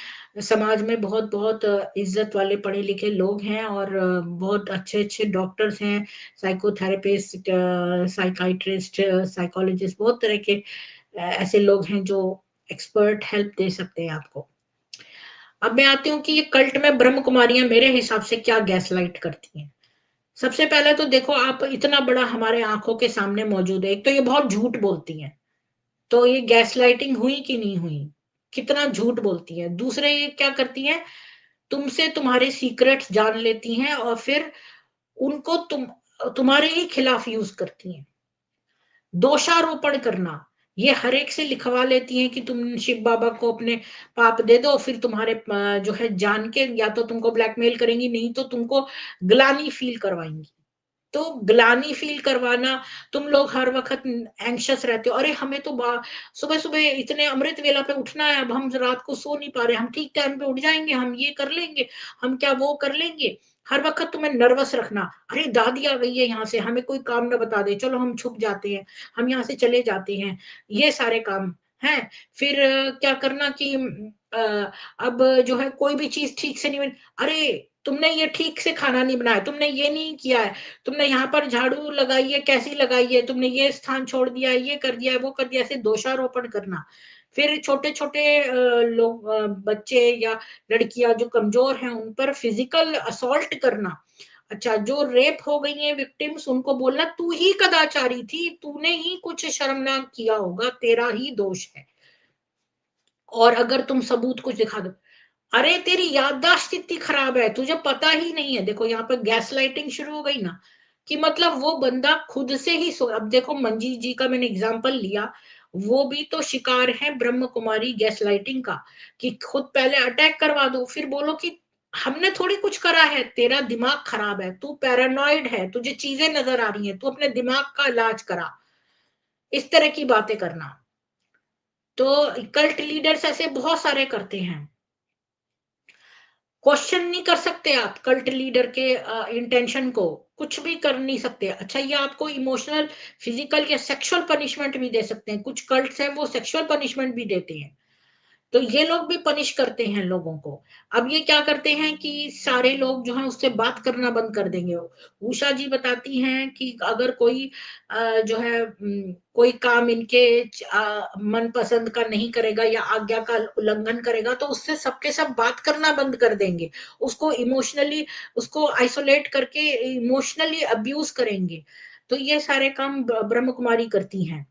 समाज में बहुत-बहुत इज़्ज़त वाले पढ़े-लिखे लोग हैं और बहुत अच्छे-अच्छे डॉक्टर्स हैं, साइकोथेरेपिस्ट, साइकियाट्रिस्ट, साइकोलॉजिस्ट, बहुत तरह के ऐसे लोग हैं जो एक्सपर्ट हेल्प दे सकते हैं आपको। अब मैं आती हूँ कि ये कल्ट में ब्रह्म कुमारियाँ मेरे हिसाब से क्या गैसलाइट करती हैं। सबसे पहले तो देखो आप इतना बड़ा हमारे आँखों के सामने मौजूद है, एक तो ये बहुत झूठ बोलती हैं। तो ये गैसलाइटिंग हुई कि नहीं हुई? कितना झूठ बोलती हैं। दूसरे ये क्या करती हैं, तुमसे तुम्हारे सीक्रेट्स जान लेती हैं और फिर उनको तुम्हारे ही खिलाफ यूज करती हैं। दोषारोपण करना, ये हर एक से लिखवा लेती हैं कि तुम शिव बाबा को अपने पाप दे दो, फिर तुम्हारे जो है जान के या तो तुमको ब्लैकमेल करेंगी, नहीं तो तुमको ग्लानि फील करवाएंगी। तो ग्लानि फील करवाना, तुम लोग हर वक़्त एंग्ज़ियस रहते हो, अरे हमें तो बा सुबह-सुबह इतने अमृत वेला पे उठना है, अब हम रात को सो नहीं पा रहे, हम ठीक टाइम पे उठ जाएँगे, हम ये कर लेंगे, हम क्या वो कर लेंगे। हर वक़्त तुम्हें नर्वस रखना, अरे दादी आ गई है यहाँ से, हमें कोई काम ना बता दे, चलो हम छुप जाते हैं, हम यहाँ से चले जाते हैं, ये सारे काम, हैं? फिर क्या करना कि अब जो है कोई भी चीज़ ठीक से नहीं बनी, अरे! तुमने ये ठीक से खाना नहीं बनाया, तुमने ये नहीं किया है, तुमने यहाँ पर झाड़ू लगाई है, कैसी लगाई है, तुमने ये स्थान छोड़ दिया है, ये कर दिया है, वो कर दिया है, ऐसे दोषारोपण करना। फिर छोटे-छोटे लोग बच्चे या लड़कियाँ जो कमज़ोर हैं, उन पर फिज़िकल असॉल्ट करना। अच्छा, जो रेप हो गई हैं विक्टिम्स, उनको बोलना तू ही कदाचारी थी, तूने ही कुछ शर्मनाक किया होगा, तेरा ही दोष है। और अगर तुम सबूत कुछ दिखा दो, अरे तेरी याददाश्त इतनी खराब है, तुझे पता ही नहीं है। देखो यहाँ पे गैसलाइटिंग शुरू हो गई ना, कि मतलब वो बंदा खुद से ही अब देखो मंजीत जी का मैंने एग्जांपल लिया, वो भी तो शिकार है ब्रह्म कुमारी गैसलाइटिंग का, कि खुद पहले अटैक करवा दो, फिर बोलो कि हमने थोड़ी कुछ करा है, तेरा दिमाग खराब है, तू पैरानॉइड है, तुझे चीजें नजर आ रही हैं, तू अपने दिमाग का इलाज करा। इस तरह की बातें करना। तो कल्ट लीडर्स ऐसे बहुत सारे करते हैं। क्वेश्चन नहीं कर सकते आप कल्ट लीडर के इंटेंशन को, कुछ भी कर नहीं सकते। अच्छा, ये आपको इमोशनल, फिजिकल या सेक्सुअल पनिशमेंट भी दे सकते हैं, कुछ कल्ट्स हैं वो सेक्सुअल पनिशमेंट भी देते हैं। तो ये लोग भी पनिश करते हैं लोगों को। अब ये क्या करते हैं कि सारे लोग जो हैं उससे बात करना बंद कर देंगे। उषा जी बताती हैं कि अगर कोई जो है कोई काम इनके मनपसंद का नहीं करेगा या आज्ञा का उल्लंघन करेगा, तो उससे सबके सब बात करना बंद कर देंगे। उसको इमोशनली, उसको आइसोलेट करके इमोशनली अब्यूज करेंगे। तो ये सारे काम ब्रह्म कुमारी करती हैं।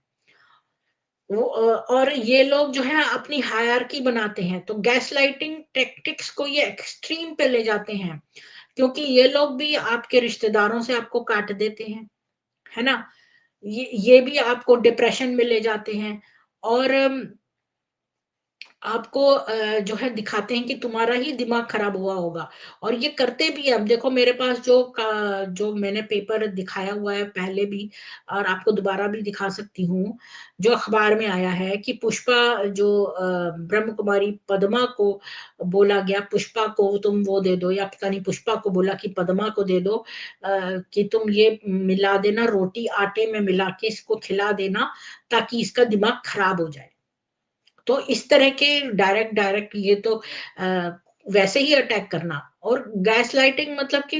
वो और ये लोग जो है अपनी हायरार्की बनाते हैं, तो गैसलाइटिंग टैक्टिक्स को ये एक्सट्रीम पे ले जाते हैं, क्योंकि ये लोग भी आपके रिश्तेदारों से आपको काट देते हैं, है ना? ये भी आपको डिप्रेशन में ले जाते हैं, और आपको जो है दिखाते हैं कि तुम्हारा ही दिमाग खराब हुआ होगा, और ये करते भी हैं। अब देखो मेरे पास जो मैंने पेपर दिखाया हुआ है पहले भी, और आपको दोबारा भी दिखा सकती हूँ, जो अखबार में आया है कि पुष्पा जो ब्रह्म कुमारी पद्मा को बोला गया, पुष्पा को तुम वो दे दो, या पता नहीं पुष्पा को बोला कि पद्मा को दे दो, कि तुम ये मिला देना, रोटी आटे में मिला के इसको खिला देना, ताकि इसका दिमाग खराब हो जाए। तो इस तरह के डायरेक्ट डायरेक्ट ये तो वैसे ही अटैक करना, और गैसलाइटिंग मतलब कि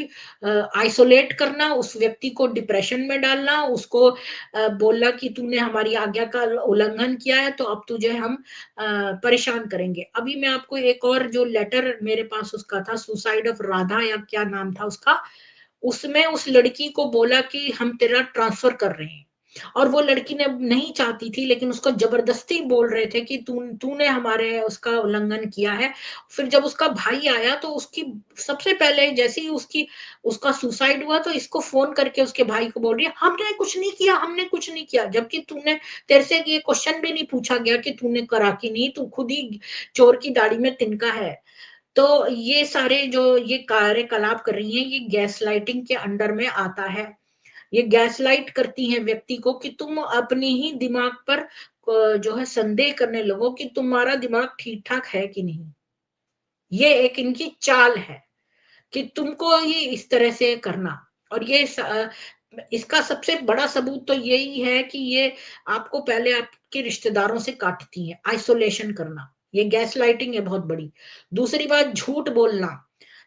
आइसोलेट करना, उस व्यक्ति को डिप्रेशन में डालना, उसको बोलना कि तूने हमारी आज्ञा का उल्लंघन किया है, तो अब तुझे हम परेशान करेंगे। अभी मैं आपको एक और जो लेटर मेरे पास उसका था, सुसाइड ऑफ राधा या क्या नाम था उसका, उसमें उस लड़की को बोला कि हम तेरा ट्रांसफर कर रहे हैं, और वो लड़की ने नहीं चाहती थी, लेकिन उसको जबरदस्ती बोल रहे थे कि तूने हमारे उसका उल्लंघन किया है। फिर जब उसका भाई आया, तो उसकी सबसे पहले जैसे ही उसकी उसका सुसाइड हुआ, तो इसको फोन करके उसके भाई को बोल रही है, हमने कुछ नहीं किया, हमने कुछ नहीं किया, जबकि तूने, तेरे से ये क्वेश्चन भी नहीं पूछा गया कि तूने करा कि नहीं, तू खुद ही चोर की दाढ़ी में तिनका है। तो ये सारे जो ये कार्यकलाप कर रही हैं, ये गैसलाइटिंग के अंडर में आता है। ये गैसलाइट करती हैं व्यक्ति को कि तुम अपनी ही दिमाग पर जो है संदेह करने लगो कि तुम्हारा दिमाग ठीक-ठाक है कि नहीं। ये एक इनकी चाल है कि तुमको ही इस तरह से करना। और इसका सबसे बड़ा सबूत तो यही है कि ये आपको पहले आपके रिश्तेदारों से काटती हैं, आइसोलेशन करना। ये गैसलाइटिंग है बहुत बड़ी। दूसरी बात, झूठ बोलना।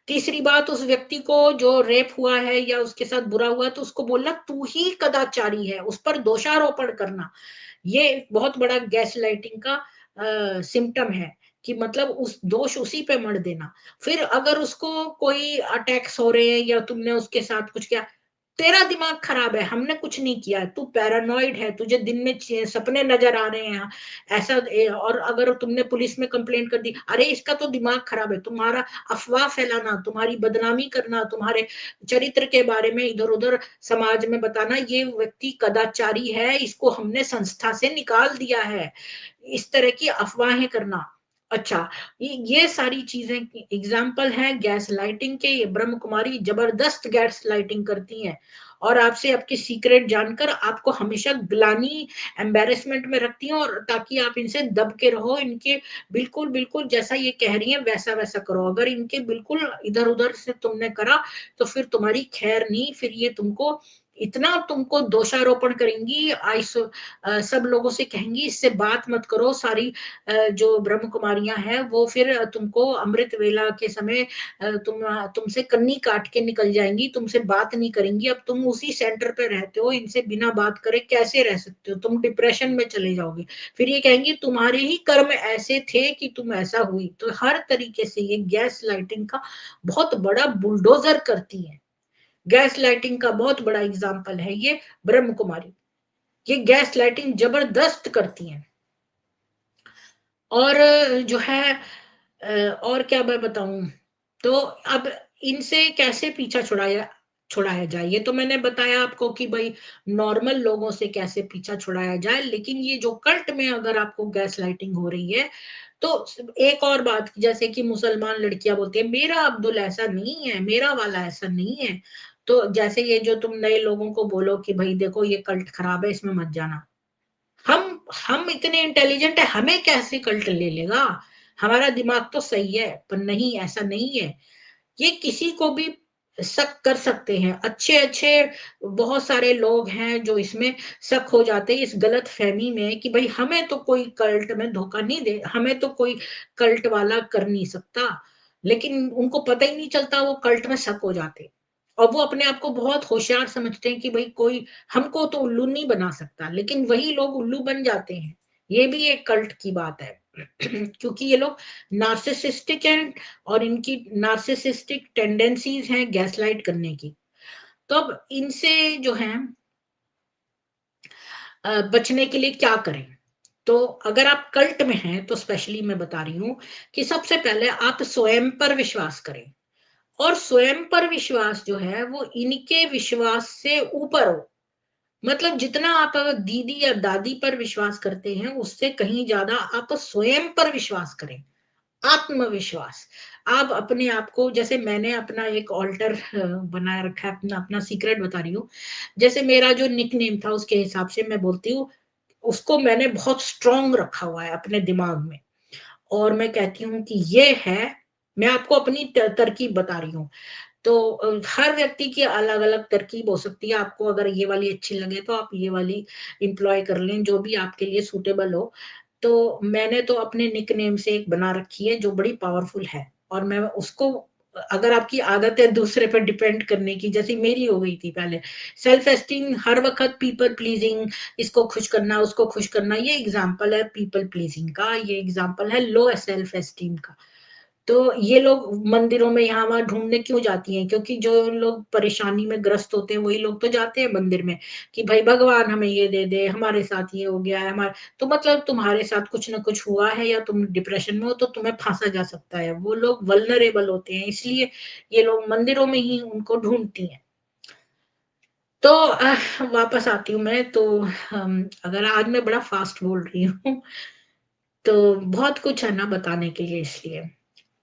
तीसरी बात, उस व्यक्ति को जो रेप हुआ है या उसके साथ बुरा हुआ है, तो उसको बोलना तू ही कदाचारी है, उस पर दोषारोपण करना। ये एक बहुत बड़ा गैसलाइटिंग का सिम्पटम है, कि मतलब उस दोष उसी पे मढ़ देना। फिर अगर उसको कोई अटैक्स हो रहे हैं या तुमने उसके साथ कुछ किया, तेरा दिमाग खराब है, हमने कुछ नहीं किया है, तू पैरानॉइड है, तुझे दिन में सपने नजर आ रहे हैं ऐसा और अगर तुमने पुलिस में कंप्लेंट कर दी, अरे इसका तो दिमाग खराब है। तुम्हारा अफवाह फैलाना, तुम्हारी बदनामी करना, तुम्हारे चरित्र के बारे में इधर उधर समाज में बताना, ये व्यक्ति कदाचारी है, इसको हमने संस्था से निकाल दिया है, इस तरह की अफवाहें करना। अच्छा, ये सारी चीजें एग्जाम्पल है गैस लाइटिंग के। ये ब्रह्म कुमारी जबरदस्त गैस लाइटिंग करती हैं और आपसे आपके सीक्रेट जानकर आपको हमेशा ग्लानी, एम्बेरसमेंट में रखती हैं, और ताकि आप इनसे दब के रहो। इनके बिल्कुल बिल्कुल जैसा ये कह रही है वैसा वैसा करो। अगर इनके बिल्कुल इधर उधर से तुमने करा तो फिर तुम्हारी खैर नहीं, फिर ये तुमको इतना तुमको दोषारोपण करेंगी। सब लोगों से कहेंगी इससे बात मत करो। सारी जो ब्रह्म कुमारियां हैं वो फिर तुमको अमृत वेला के समय तुमसे कन्नी काट के निकल जाएंगी, तुमसे बात नहीं करेंगी। अब तुम उसी सेंटर पे रहते हो, इनसे बिना बात करे कैसे रह सकते हो? तुम डिप्रेशन में चले जाओगे। फिर ये कहेंगी तुम्हारे ही कर्म ऐसे थे कि तुम ऐसा हुई। तो हर तरीके से ये गैस लाइटिंग का बहुत बड़ा बुलडोजर करती है। गैस लाइटिंग का बहुत बड़ा एग्जाम्पल है ये ब्रह्म कुमारी। ये गैस लाइटिंग जबरदस्त करती हैं। और जो है और क्या मैं बताऊं, तो अब इनसे कैसे पीछा छुड़ाया छुड़ाया जाए, ये तो मैंने बताया आपको कि भाई नॉर्मल लोगों से कैसे पीछा छुड़ाया जाए। लेकिन ये जो कल्ट में अगर आपको गैस लाइटिंग हो रही है, तो एक और बात, जैसे कि मुसलमान लड़कियां बोलती है मेरा अब्दुल ऐसा नहीं है, मेरा वाला ऐसा नहीं है। तो जैसे ये जो तुम नए लोगों को बोलो कि भाई देखो ये कल्ट खराब है, इसमें मत जाना। हम इतने इंटेलिजेंट है, हमें कैसे कल्ट ले लेगा? हमारा दिमाग तो सही है। पर नहीं, ऐसा नहीं है। ये किसी को भी शक कर सकते हैं। अच्छे अच्छे बहुत सारे लोग हैं जो इसमें शक हो जाते हैं, इस गलत फहमी में कि भाई हमें तो कोई कल्ट में धोखा नहीं दे, हमें तो कोई कल्ट वाला कर नहीं सकता। लेकिन उनको पता ही नहीं चलता, वो कल्ट में शक हो जाते हैं। और वो अपने आप को बहुत होशियार समझते हैं कि भाई कोई हमको तो उल्लू नहीं बना सकता, लेकिन वही लोग उल्लू बन जाते हैं। ये भी एक कल्ट की बात है। क्योंकि ये लोग नार्सिसिस्टिक हैं और इनकी नार्सिसिस्टिक टेंडेंसीज हैं गैसलाइट करने की। तो अब इनसे जो है बचने के लिए क्या करें? तो अगर आप कल्ट में हैं तो स्पेशली मैं बता रही हूं कि सबसे पहले आप स्वयं पर विश्वास करें। और स्वयं पर विश्वास जो है वो इनके विश्वास से ऊपर हो। मतलब जितना आप अगर दीदी या दादी पर विश्वास करते हैं उससे कहीं ज्यादा आप स्वयं पर विश्वास करें। आत्मविश्वास। आप अपने आप को, जैसे मैंने अपना एक ऑल्टर बनाया रखा है, अपना अपना सीक्रेट बता रही हूँ। जैसे मेरा जो निक नेम था उसके हिसाब से मैं बोलती हूँ, उसको मैंने बहुत स्ट्रांग रखा हुआ है अपने दिमाग में। और मैं कहती हूँ कि ये है, मैं आपको अपनी तरकीब बता रही हूँ। तो हर व्यक्ति की अलग अलग तरकीब हो सकती है। आपको अगर ये वाली अच्छी लगे तो आप ये वाली इंप्लॉय कर लें, जो भी आपके लिए सूटेबल हो। तो मैंने तो अपने निक नेम से एक बना रखी है जो बड़ी पावरफुल है। और मैं उसको, अगर आपकी आदत है दूसरे पर डिपेंड करने की, जैसे मेरी हो गई थी पहले, सेल्फ एस्टीम हर वक्त पीपल प्लीजिंग, इसको खुश करना उसको खुश करना, ये एग्जाम्पल है पीपल प्लीजिंग का, ये एग्जाम्पल है लो सेल्फ एस्टीम का। तो ये लोग मंदिरों में यहाँ वहां ढूंढने क्यों जाती हैं? क्योंकि जो लोग परेशानी में ग्रस्त होते हैं वही लोग तो जाते हैं मंदिर में कि भाई भगवान हमें ये दे दे, हमारे साथ ये हो गया है, हमारे तो मतलब तुम्हारे साथ कुछ ना कुछ हुआ है या तुम डिप्रेशन में हो तो तुम्हें फांसा जा सकता है। वो लोग वल्नरेबल होते हैं, इसलिए ये लोग मंदिरों में ही उनको ढूंढती हैं। तो वापस आती हूँ मैं तो। अगर आज मैं बड़ा फास्ट बोल रही हूँ तो बहुत कुछ है ना बताने के लिए, इसलिए।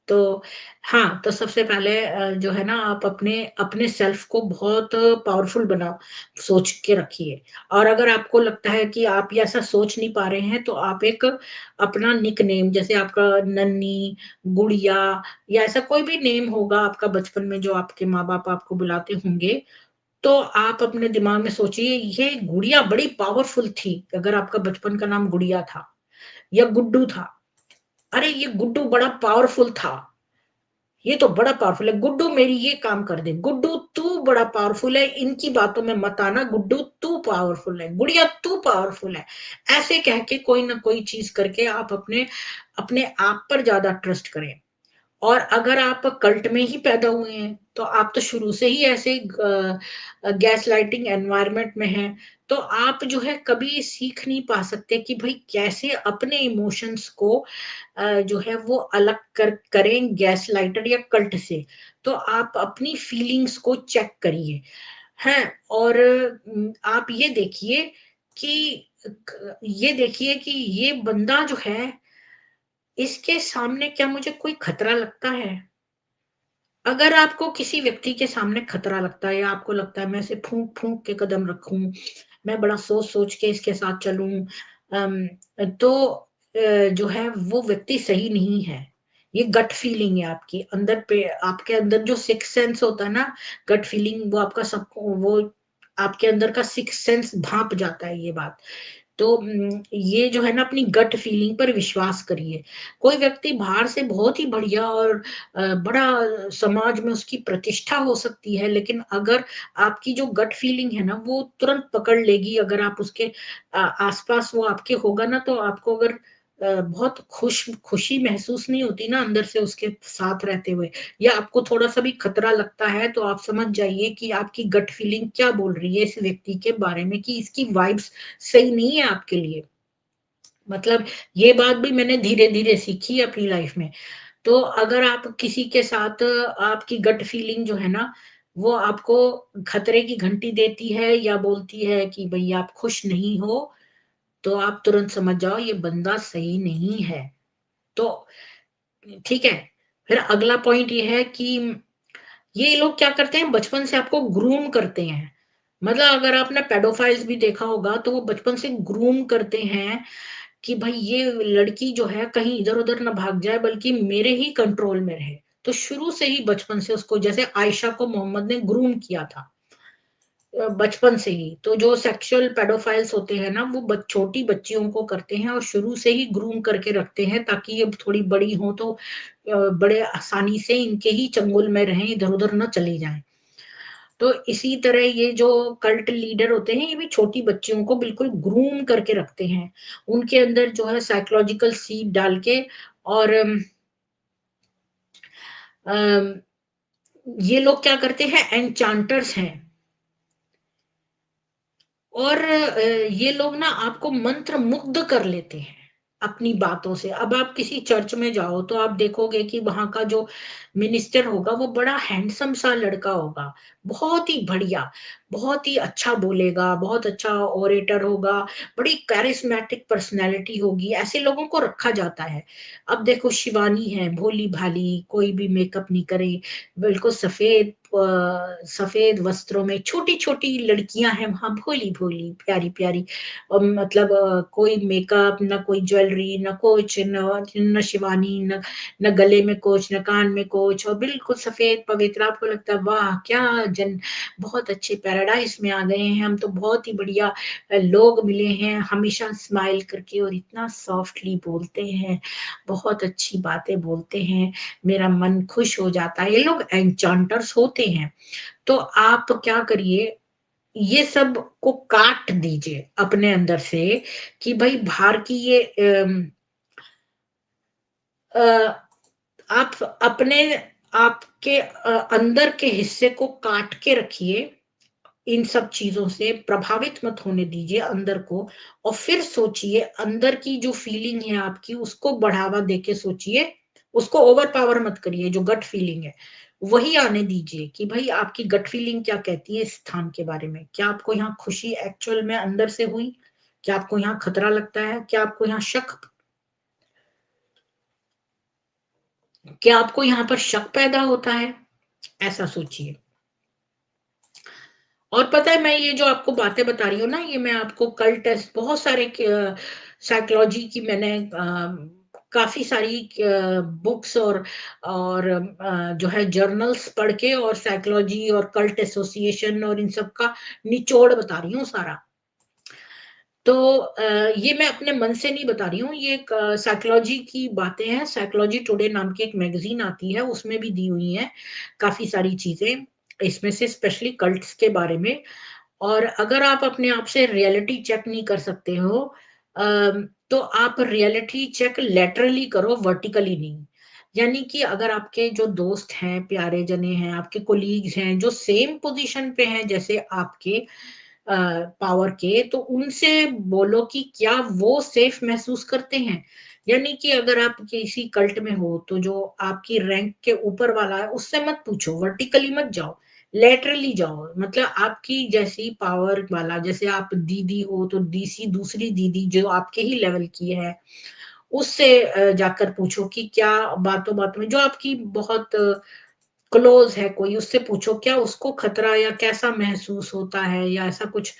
तो हाँ, तो सबसे पहले जो है ना आप अपने अपने सेल्फ को बहुत पावरफुल बना सोच के रखिए। और अगर आपको लगता है कि आप ये ऐसा सोच नहीं पा रहे हैं तो आप एक अपना निक नेम, जैसे आपका नन्नी, गुड़िया, या ऐसा कोई भी नेम होगा आपका बचपन में जो आपके माँ बाप आपको बुलाते होंगे, तो आप अपने दिमाग में सोचिए ये गुड़िया बड़ी पावरफुल थी। अगर आपका बचपन का नाम गुड़िया था या गुड्डू था, अरे ये गुड्डू बड़ा पावरफुल था, ये तो बड़ा पावरफुल है, गुड्डू मेरी ये काम कर दे, गुड्डू तू बड़ा पावरफुल है, इनकी बातों में मत आना, गुड्डू तू पावरफुल है, गुड़िया तू पावरफुल है। ऐसे कह के कोई ना कोई चीज करके आप अपने अपने आप पर ज्यादा ट्रस्ट करें। और अगर आप कल्ट में ही पैदा हुए हैं, तो आप तो शुरू से ही ऐसे गैस लाइटिंग एनवायरनमेंट में हैं, तो आप जो है कभी सीख नहीं पा सकते कि भई कैसे अपने इमोशंस को जो है वो अलग करें गैस लाइटर या कल्ट से। तो आप अपनी फीलिंग्स को चेक करिए, हैं? और आप ये देखिए कि ये बंदा जो है, इसके सामने क्या मुझे कोई खतरा लगता है? अगर आपको किसी व्यक्ति के सामने खतरा लगता है या आपको लगता है मैं इसे फूँक-फूँक के कदम रखूँ, मैं बड़ा सोच-सोच के इसके साथ चलूँ, अम, तो जो है वो व्यक्ति सही नहीं है। ये गट फीलिंग है आपकी अंदर पे, आपके अंदर जो सिक्स्थ सेंस होता है ना, गट फीलिंग वो आपका वो आपके अंदर का सिक्स्थ सेंस भाँप जाता है ये बात। तो ये जो है ना अपनी गट फीलिंग पर विश्वास करिए। कोई व्यक्ति बाहर से बहुत ही बढ़िया और बड़ा समाज में उसकी प्रतिष्ठा हो सकती है, लेकिन अगर आपकी जो गट फीलिंग है ना, वो तुरंत पकड़ लेगी, अगर आप उसके आस-पास वो आपके होगा ना, तो आपको अगर बहुत खुशी महसूस नहीं होती ना अंदर से उसके साथ रहते हुए, या आपको थोड़ा-सा भी खतरा लगता है, तो आप समझ जाइए कि आपकी गट फीलिंग क्या बोल रही है इस व्यक्ति के बारे में कि इसकी वाइब्स सही नहीं है आपके लिए। मतलब ये बात भी मैंने धीरे-धीरे सीखी है अपनी लाइफ में। तो अगर आप किसी के साथ आपकी गट फीलिंग जो है ना, वो आपको खतरे की घंटी देती है या बोलती है कि भई आप खुश नहीं हो, तो आप तुरंत समझ जाओ ये बंदा सही नहीं है। तो ठीक है, फिर अगला पॉइंट ये है कि ये लोग क्या करते हैं, बचपन से आपको ग्रूम करते हैं। मतलब अगर आपने पेडोफाइल्स भी देखा होगा, तो वो बचपन से ग्रूम करते हैं कि भाई ये लड़की जो है कहीं इधर-उधर ना भाग जाए, बल्कि मेरे ही कंट्रोल में रहे। तो शुरू से ही बचपन से उसको, जैसे आयशा को मोहम्मद ने ग्रूम किया था बचपन से ही। तो जो सेक्सुअल पेडोफाइल्स होते हैं ना, वो छोटी बच्चियों को करते हैं और शुरू से ही ग्रूम करके रखते हैं, ताकि ये थोड़ी बड़ी हों तो बड़े आसानी से इनके ही चंगुल में रहें, इधर-उधर ना चली जाएँ। तो इसी तरह ये जो कल्ट लीडर होते हैं, ये भी छोटी बच्चियों को बिल्कुल ग्रूम करके रखते हैं। उनके अंदर जो है साइकोलॉजिकल सीड डाल के, और अम, ये लोग क्या करते हैं, एन्चांटर्स हैं। और ये लोग ना आपको मंत्र मुग्ध कर लेते हैं अपनी बातों से। अब आप किसी चर्च में जाओ तो आप देखोगे कि वहाँ का जो मिनिस्टर होगा वो बड़ा हैंडसम सा लड़का होगा, बहुत ही बढ़िया, बहुत ही अच्छा बोलेगा, बहुत अच्छा ओरेटर होगा, बड़ी कैरिस्मेटिक पर्सनैलिटी होगी, ऐसे लोगों को रखा जाता है। अब देखो शिवानी है, भोली-भाली, कोई भी मेकअप नहीं करे, बिल्कुल सफ़ेद वस्त्रों में, छोटी-छोटी लड़कियाँ हैं वहाँ भोली-भोली, प्यारी-प्यारी, मतलब कोई मेकअप, ना कोई ज्वेलरी, ना कुछ, न शिवानी, न गले में कुछ, न कान में कुछ, और बिल्कुल सफ़ेद पवित्र। आपको लगता है वाह! क्या बहुत अच्छे पैराडाइज़ में आ गए हैं हम, तो बहुत ही बढ़िया लोग मिले हैं, हमेशा स्माइल करके और इतना सॉफ्टली बोलते हैं, बहुत अच्छी बातें बोलते हैं, मेरा मन खुश हो जाता है। ये लोग एन्चांटर्स होते हैं। तो आप क्या करिए, ये सब को काट दीजिए अपने अंदर से कि भई बाहर की ये अ, आप अपने आपके अंदर के हिस्से को काट के रखिए, इन सब चीज़ों से प्रभावित मत होने दीजिए अंदर को, और फिर सोचिए अंदर की जो फीलिंग है आपकी उसको बढ़ावा देके सोचिए, उसको ओवरपावर मत करिए, जो गट फीलिंग है, वही आने दीजिए कि भई आपकी गट फीलिंग क्या कहती है इस स्थान के बारे में? क्या आपको यहाँ खुशी एक्चुअल में अंदर से हुई? क्या आपको यहाँ खतरा लगता है? क्या आपको यहाँ आपको यहाँ पर शक पैदा होता है? ऐसा सोचिए। और पता है, मैं ये जो आपको बातें बता रही हूँ ना, ये मैं आपको कल टेस्ट बहुत सारे साइकोलॉजी की मैंने काफ़ी सारी बुक्स और जो है जर्नल्स पढ़ के, और साइकोलॉजी और कल्ट एसोसिएशन और इन सब का निचोड़ बता रही हूँ सारा। तो ये मैं अपने मन से नहीं बता रही हूँ, ये एक साइकोलॉजी की बातें हैं, साइकोलॉजी टुडे नाम की एक मैगज़ीन आती है, उसमें भी दी हुई हैं काफ़ी सारी चीज़ें, इसमें से स्पेशली कल्ट्स के बारे में। और अगर आप अपने आप से रियलिटी चेक नहीं कर सकते हो, तो आप रियलिटी चेक लैटरली करो, वर्टिकली नहीं। यानी कि अगर आपके जो दोस्त हैं, प्यारे जने हैं, आपके कोलीग्स हैं, जो सेम पोज़ीशन पे हैं जैसे आपके पावर के, तो उनसे बोलो कि क्या वो सेफ महसूस करते हैं? यानी कि अगर आप किसी कल्ट में हो, तो जो आपकी रैंक के ऊपर वाला है, उससे मत पूछो, वर्टिकली मत जाओ, लैटरली जाओ। मतलब आपकी जैसी पावर वाला, जैसे आप दीदी हो, तो डीसी दूसरी दीदी जो आपके ही लेवल की है, उससे जाकर पूछो कि क्या बातों-बातों में जो आपकी बहुत क्लोज़ है कोई, उससे पूछो क्या उसको खतरा या कैसा महसूस होता है या ऐसा कुछ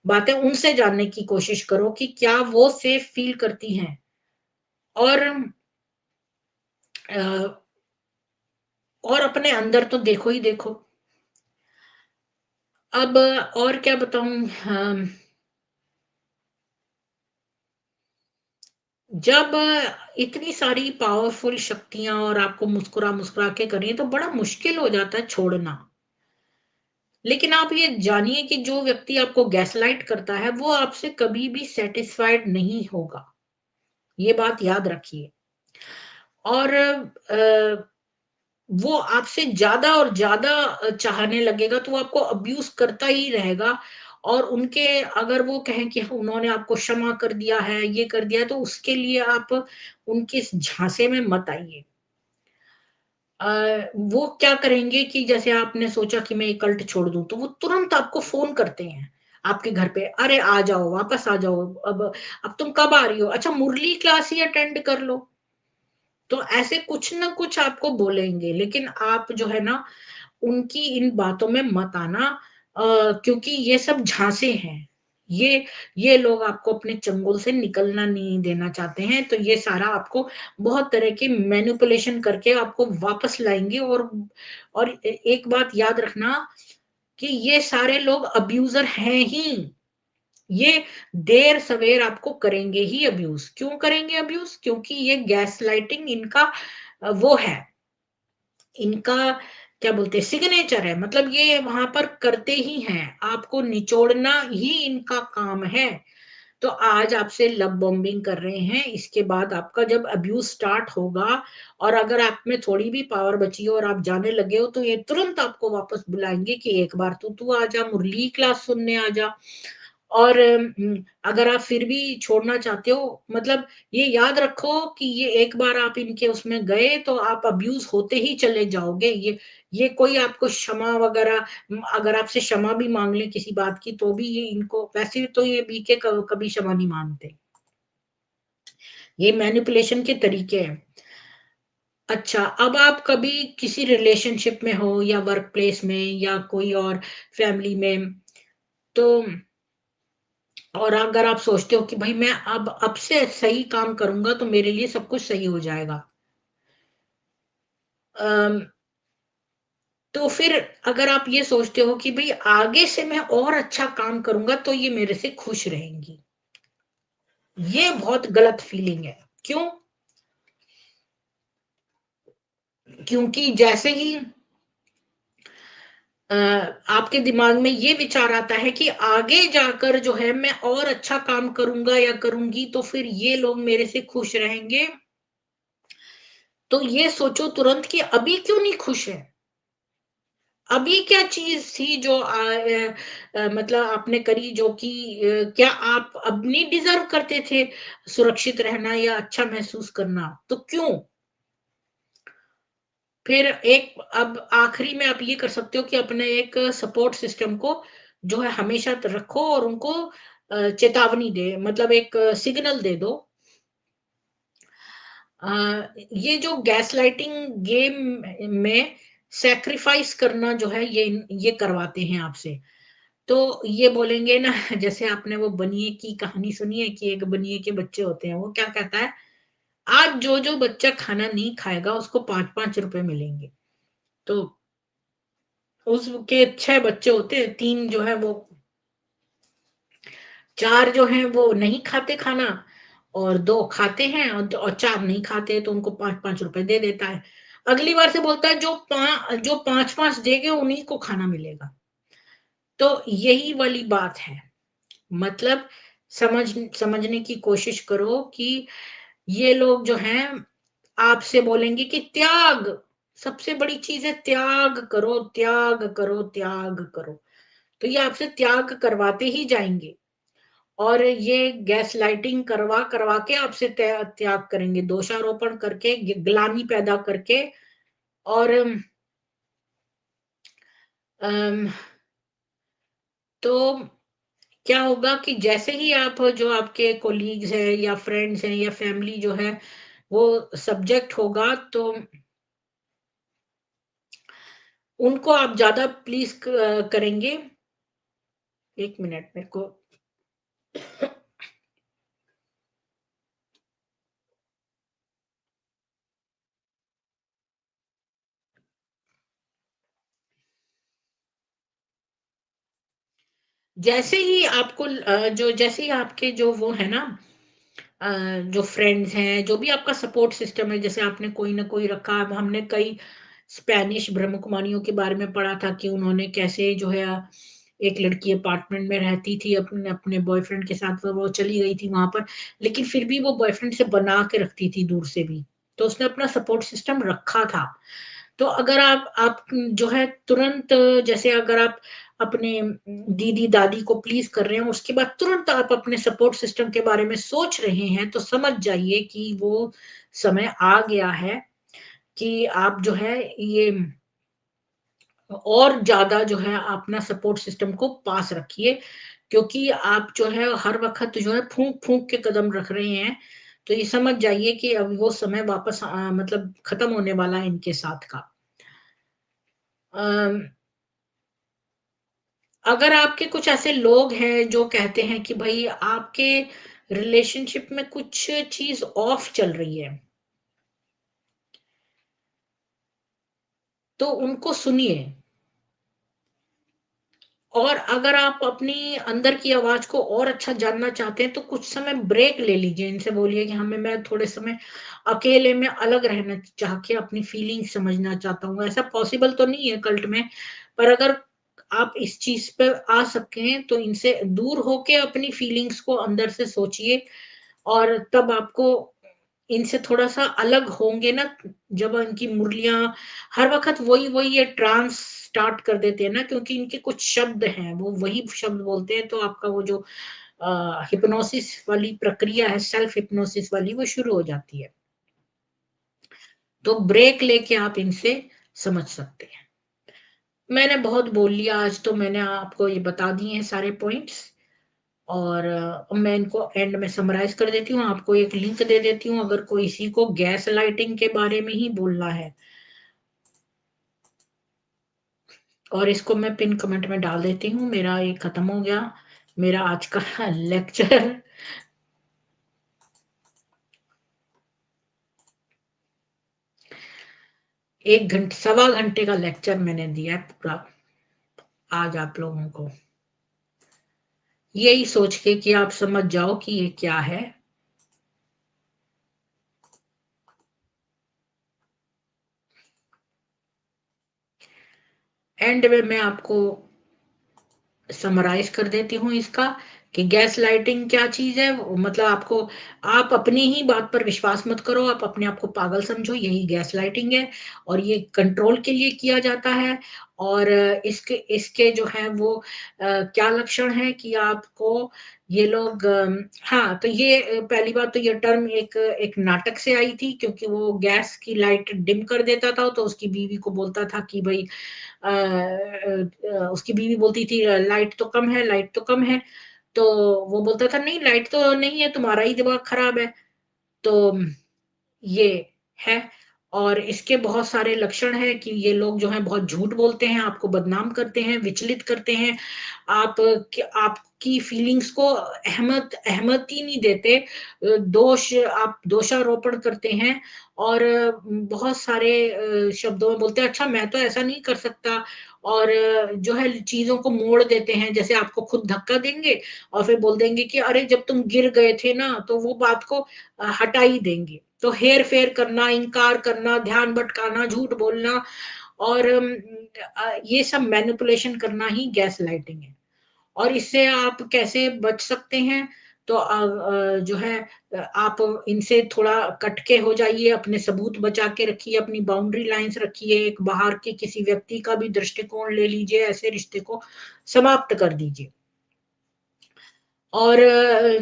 बातें उनसे जानने की कोशिश करो कि क्या वो सेफ फ़ील करती हैं। और अ, और अपने अंदर तो देखो ही देखो। अब और क्या बताऊँ जब इतनी सारी पावरफुल शक्तियाँ और आपको मुस्कुरा-मुस्कुरा के कर रही हैं, तो बड़ा मुश्किल हो जाता है छोड़ना। लेकिन आप ये जानिए कि जो व्यक्ति आपको गैसलाइट करता है, वो आपसे कभी भी सैटिस्फाइड नहीं होगा। ये बात याद रखिए। और वो आपसे ज़्यादा और ज़्यादा चाहने लगेगा, तो वो आपको अब्यूज़ करता ही रहेगा। और उनके अगर वो कहें कि हाँ, उन्होंने आपको क्षमा कर दिया है, ये कर दिया है, तो उसके लिए आप उनके इस झांसे में मत आइए। वो क्या करेंगे कि जैसे आपने सोचा कि मैं ये कल्ट छोड़ दूँ, तो वो तुरंत आपको फ़ोन करते हैं, आपके घर पे, "अरे! आ जाओ, वापस आ जाओ, अब तुम कब आ रही हो? अच्छा मुरली क्लास ही अटेंड कर लो।" तो ऐसे कुछ ना कुछ आपको बोलेंगे, लेकिन आप जो है ना, उनकी इन बातों में मत आना, क्योंकि ये सब झांसे हैं। ये ये लोग आपको अपने चंगुल से निकलना नहीं देना चाहते हैं, तो ये सारा आपको बहुत तरह की मैनिपुलेशन करके आपको वापस लाएँगे। और एक बात याद रखना कि ये सारे लोग अब्यूज़र हैं ही। ये देर-सवेर आपको करेंगे ही अब्यूज़। क्यों करेंगे अब्यूज़? क्योंकि ये गैसलाइटिंग इनका वो है, इनका क्या बोलते हैं सिग्नेचर है। मतलब ये वहाँ पर करते ही हैं, आपको निचोड़ना ही इनका काम है। तो आज आपसे लव बॉम्बिंग कर रहे हैं, इसके बाद आपका जब अब्यूज़ स्टार्ट होगा और अगर आप में थोड़ी भी पावर बची हो और आप जाने लगे हो, तो ये तुरंत आपको वापस बुलाएँगे कि एक बार तो तू आजा, मुरली क्लास सुनने आजा। और अगर आप फिर भी छोड़ना चाहते हो, मतलब ये याद रखो कि ये एक बार आप इनके उसमें गए, तो आप अब्यूज़ होते ही चले जाओगे। ये कोई आपको क्षमा वगैरह, अगर आपसे क्षमा भी माँग लें किसी बात की, तो भी ये इनको वैसे तो ये बीके कभी क्षमा नहीं माँगते। ये मैनिपुलेशन के तरीके हैं। अच्छा, अब आप कभी किसी रिलेशनशिप में हो या वर्क प्लेस में या कोई और फैमिली में, तो और अगर आप सोचते हो कि भई मैं अब से सही काम करूँगा, तो मेरे लिए सब कुछ सही हो जाएगा। अम, तो फिर अगर आप ये सोचते हो कि भई आगे से मैं और अच्छा काम करूँगा, तो ये मेरे से खुश रहेंगी। ये बहुत गलत फीलिंग है। क्यों? क्योंकि जैसे ही अ, आपके दिमाग में ये विचार आता है कि आगे जाकर जो है मैं और अच्छा काम करूँगा या करूँगी, तो फिर ये लोग मेरे से खुश रहेंगे। तो ये सोचो तुरंत कि अभी क्यों नहीं खुश है? अभी क्या चीज़ थी जो मतलब आपने करी, जो कि क्या आप अब नहीं डिज़र्व करते थे सुरक्षित रहना या अच्छा महसूस करना? तो क्यों? फिर एक अब आखिरी में आप ये कर सकते हो कि अपने एक सपोर्ट सिस्टम को जो है हमेशा रखो और उनको चेतावनी दे, मतलब एक सिग्नल दे दो। ये जो गैसलाइटिंग गेम में सैक्रिफाइस करना जो है, ये करवाते हैं आपसे। तो ये बोलेंगे ना जैसे आपने वो बनिए की कहानी सुनी है कि एक बनिए के बच्चे होते हैं, वो क्या कहता है, आज जो बच्चा खाना नहीं खाएगा उसको 5-5 रुपए मिलेंगे। तो उसके 6 बच्चे होते हैं, 3 जो है वो 4 जो हैं वो नहीं खाते खाना और 2 खाते हैं और 4 नहीं खाते, तो उनको 5-5 रुपए दे देता है। अगली बार से बोलता है जो 5-5 देंगे उन्हीं को खाना मिलेगा। तो यही वाली बात है। मतलब समझने की कोशिश करो कि ये लोग जो हैं आपसे बोलेंगे कि त्याग, सबसे बड़ी चीज़ है त्याग करो, त्याग करो, त्याग करो। तो ये आपसे त्याग करवाते ही जाएँगे और ये गैस लाइटिंग करवा के आपसे त्याग करेंगे, दोषारोपण करके, ग्लानि पैदा करके और अम, तो क्या होगा कि जैसे ही आप जो आपके कोलीग्स हैं या फ्रेंड्स हैं या फैमिली जो है, वो सब्जेक्ट होगा तो उनको आप ज़्यादा प्लीज़ करेंगे। 1 मिनट मेरे को जैसे ही आपको जो जैसे ही आपके जो वो है ना अ, जो फ्रेंड्स हैं, जो भी आपका सपोर्ट सिस्टम है, जैसे आपने कोई ना कोई रखा, अब हमने कई स्पेनिश ब्रह्मकुमारियों के बारे में पढ़ा था कि उन्होंने कैसे जो है एक लड़की अपार्टमेंट में रहती थी अपने अपने बॉयफ्रेंड के साथ, वो चली गई थी वहाँ पर, लेकिन फिर भी वो बॉयफ्रेंड से बना के रखती थी दूर से भी। तो उसने अपना सपोर्ट सिस्टम रखा था। तो अगर आप जो है तुरंत जैसे अगर आप अपने दीदी-दादी को प्लीज़ कर रहे हैं, उसके बाद तुरंत आप अपने सपोर्ट सिस्टम के बारे में सोच रहे हैं, तो समझ जाइए कि वो समय आ गया है कि आप जो है ये और ज़्यादा जो है अपना सपोर्ट सिस्टम को पास रखिए, क्योंकि आप जो है हर वक़्त जो है फूँक-फूँक के कदम रख रहे हैं, तो ये समझ जाइए कि अब वो समय वापस मतलब खत्म होने वाला है इनके साथ का। अम अगर आपके कुछ ऐसे लोग हैं जो कहते हैं कि भई आपके रिलेशनशिप में कुछ चीज़ ऑफ चल रही है, तो उनको सुनिए और अगर आप अपनी अंदर की आवाज़ को और अच्छा जानना चाहते हैं, तो कुछ समय ब्रेक ले लीजिए। इनसे बोलिए कि हमें मैं थोड़े समय अकेले में अलग रहना चाह के अपनी फीलिंग्स समझना चाहता हूँ। ऐसा पॉसिबल तो नहीं है कल्ट में, पर अगर आप इस चीज़ पे आ सकें, तो इनसे दूर होके अपनी फीलिंग्स को अंदर से सोचिए और तब आपको इनसे थोड़ा-सा अलग होंगे ना, जब इनकी मुरलियाँ हर वक़्त वही-वही ये ट्रांस स्टार्ट कर देते हैं ना, क्योंकि इनके कुछ शब्द हैं, वो वही शब्द बोलते हैं, तो आपका वो जो हिप्नोसिस वाली प्रक्रिया है, सेल्फ हिप्नोसिस वाली, वो शुरू हो जाती है। तो ब्रेक लेके आप इनसे समझ सकते हैं। मैंने बहुत बोल लिया आज, तो मैंने आपको ये बता दिए हैं सारे पॉइंट्स और अब मैं इनको एंड में समराइज़ कर देती हूँ, आपको एक लिंक दे देती हूँ, अगर किसी को गैस लाइटिंग के बारे में ही बोलना है और इसको मैं पिन कमेंट में डाल देती हूँ। मेरा ये खत्म हो गया, मेरा आज का लेक्चर 1 सवा घंटे का लेक्चर मैंने दिया है पूरा आज आप लोगों को। यही सोच के कि आप समझ जाओ कि ये क्या है। एंड में मैं आपको समराइज़ कर देती हूँ इसका कि गैस लाइटिंग क्या चीज़ है, वो मतलब आपको आप अपनी ही बात पर विश्वास मत करो, आप अपने आप को पागल समझो, यही गैस लाइटिंग है और ये कंट्रोल के लिए किया जाता है और इसके इसके जो है वो क्या लक्षण है कि आपको ये लोग हाँ, तो ये पहली बात तो ये टर्म एक एक नाटक से आई थी, क्योंकि वो गैस की लाइट डिम कर देता था, तो उसकी बीवी को बोलता था कि भई उसकी बीवी बोलती थी लाइट तो कम है, लाइट तो कम है। तो वो बोलता था नहीं लाइट तो नहीं है, तुम्हारा ही दिमाग खराब है। तो ये है और इसके बहुत सारे लक्षण हैं कि ये लोग जो हैं बहुत झूठ बोलते हैं, आपको बदनाम करते हैं, विचलित करते हैं। आप आपकी फीलिंग्स को अहमति नहीं देते। आप दोषारोपण करते हैं और बहुत सारे शब्दों में बोलते हैं, "अच्छा मैं तो ऐसा नहीं कर सकता" और जो है चीज़ों को मोड़ देते हैं। जैसे आपको खुद धक्का देंगे और फिर बोल देंगे कि अरे जब तुम गिर गए थे ना, तो वो बात को हटा ही देंगे। तो हेर-फेर करना, इनकार करना, ध्यान भटकाना, झूठ बोलना और ये सब मैनिपुलेशन करना ही गैस लाइटिंग है। और इससे आप कैसे बच सकते हैं? तो जो है आप इनसे थोड़ा कट के हो जाइए, अपने सबूत बचा के रखिए, अपनी बाउंड्री लाइन्स रखिए, एक बाहर के किसी व्यक्ति का भी दृष्टिकोण ले लीजिए, ऐसे रिश्ते को समाप्त कर दीजिए। और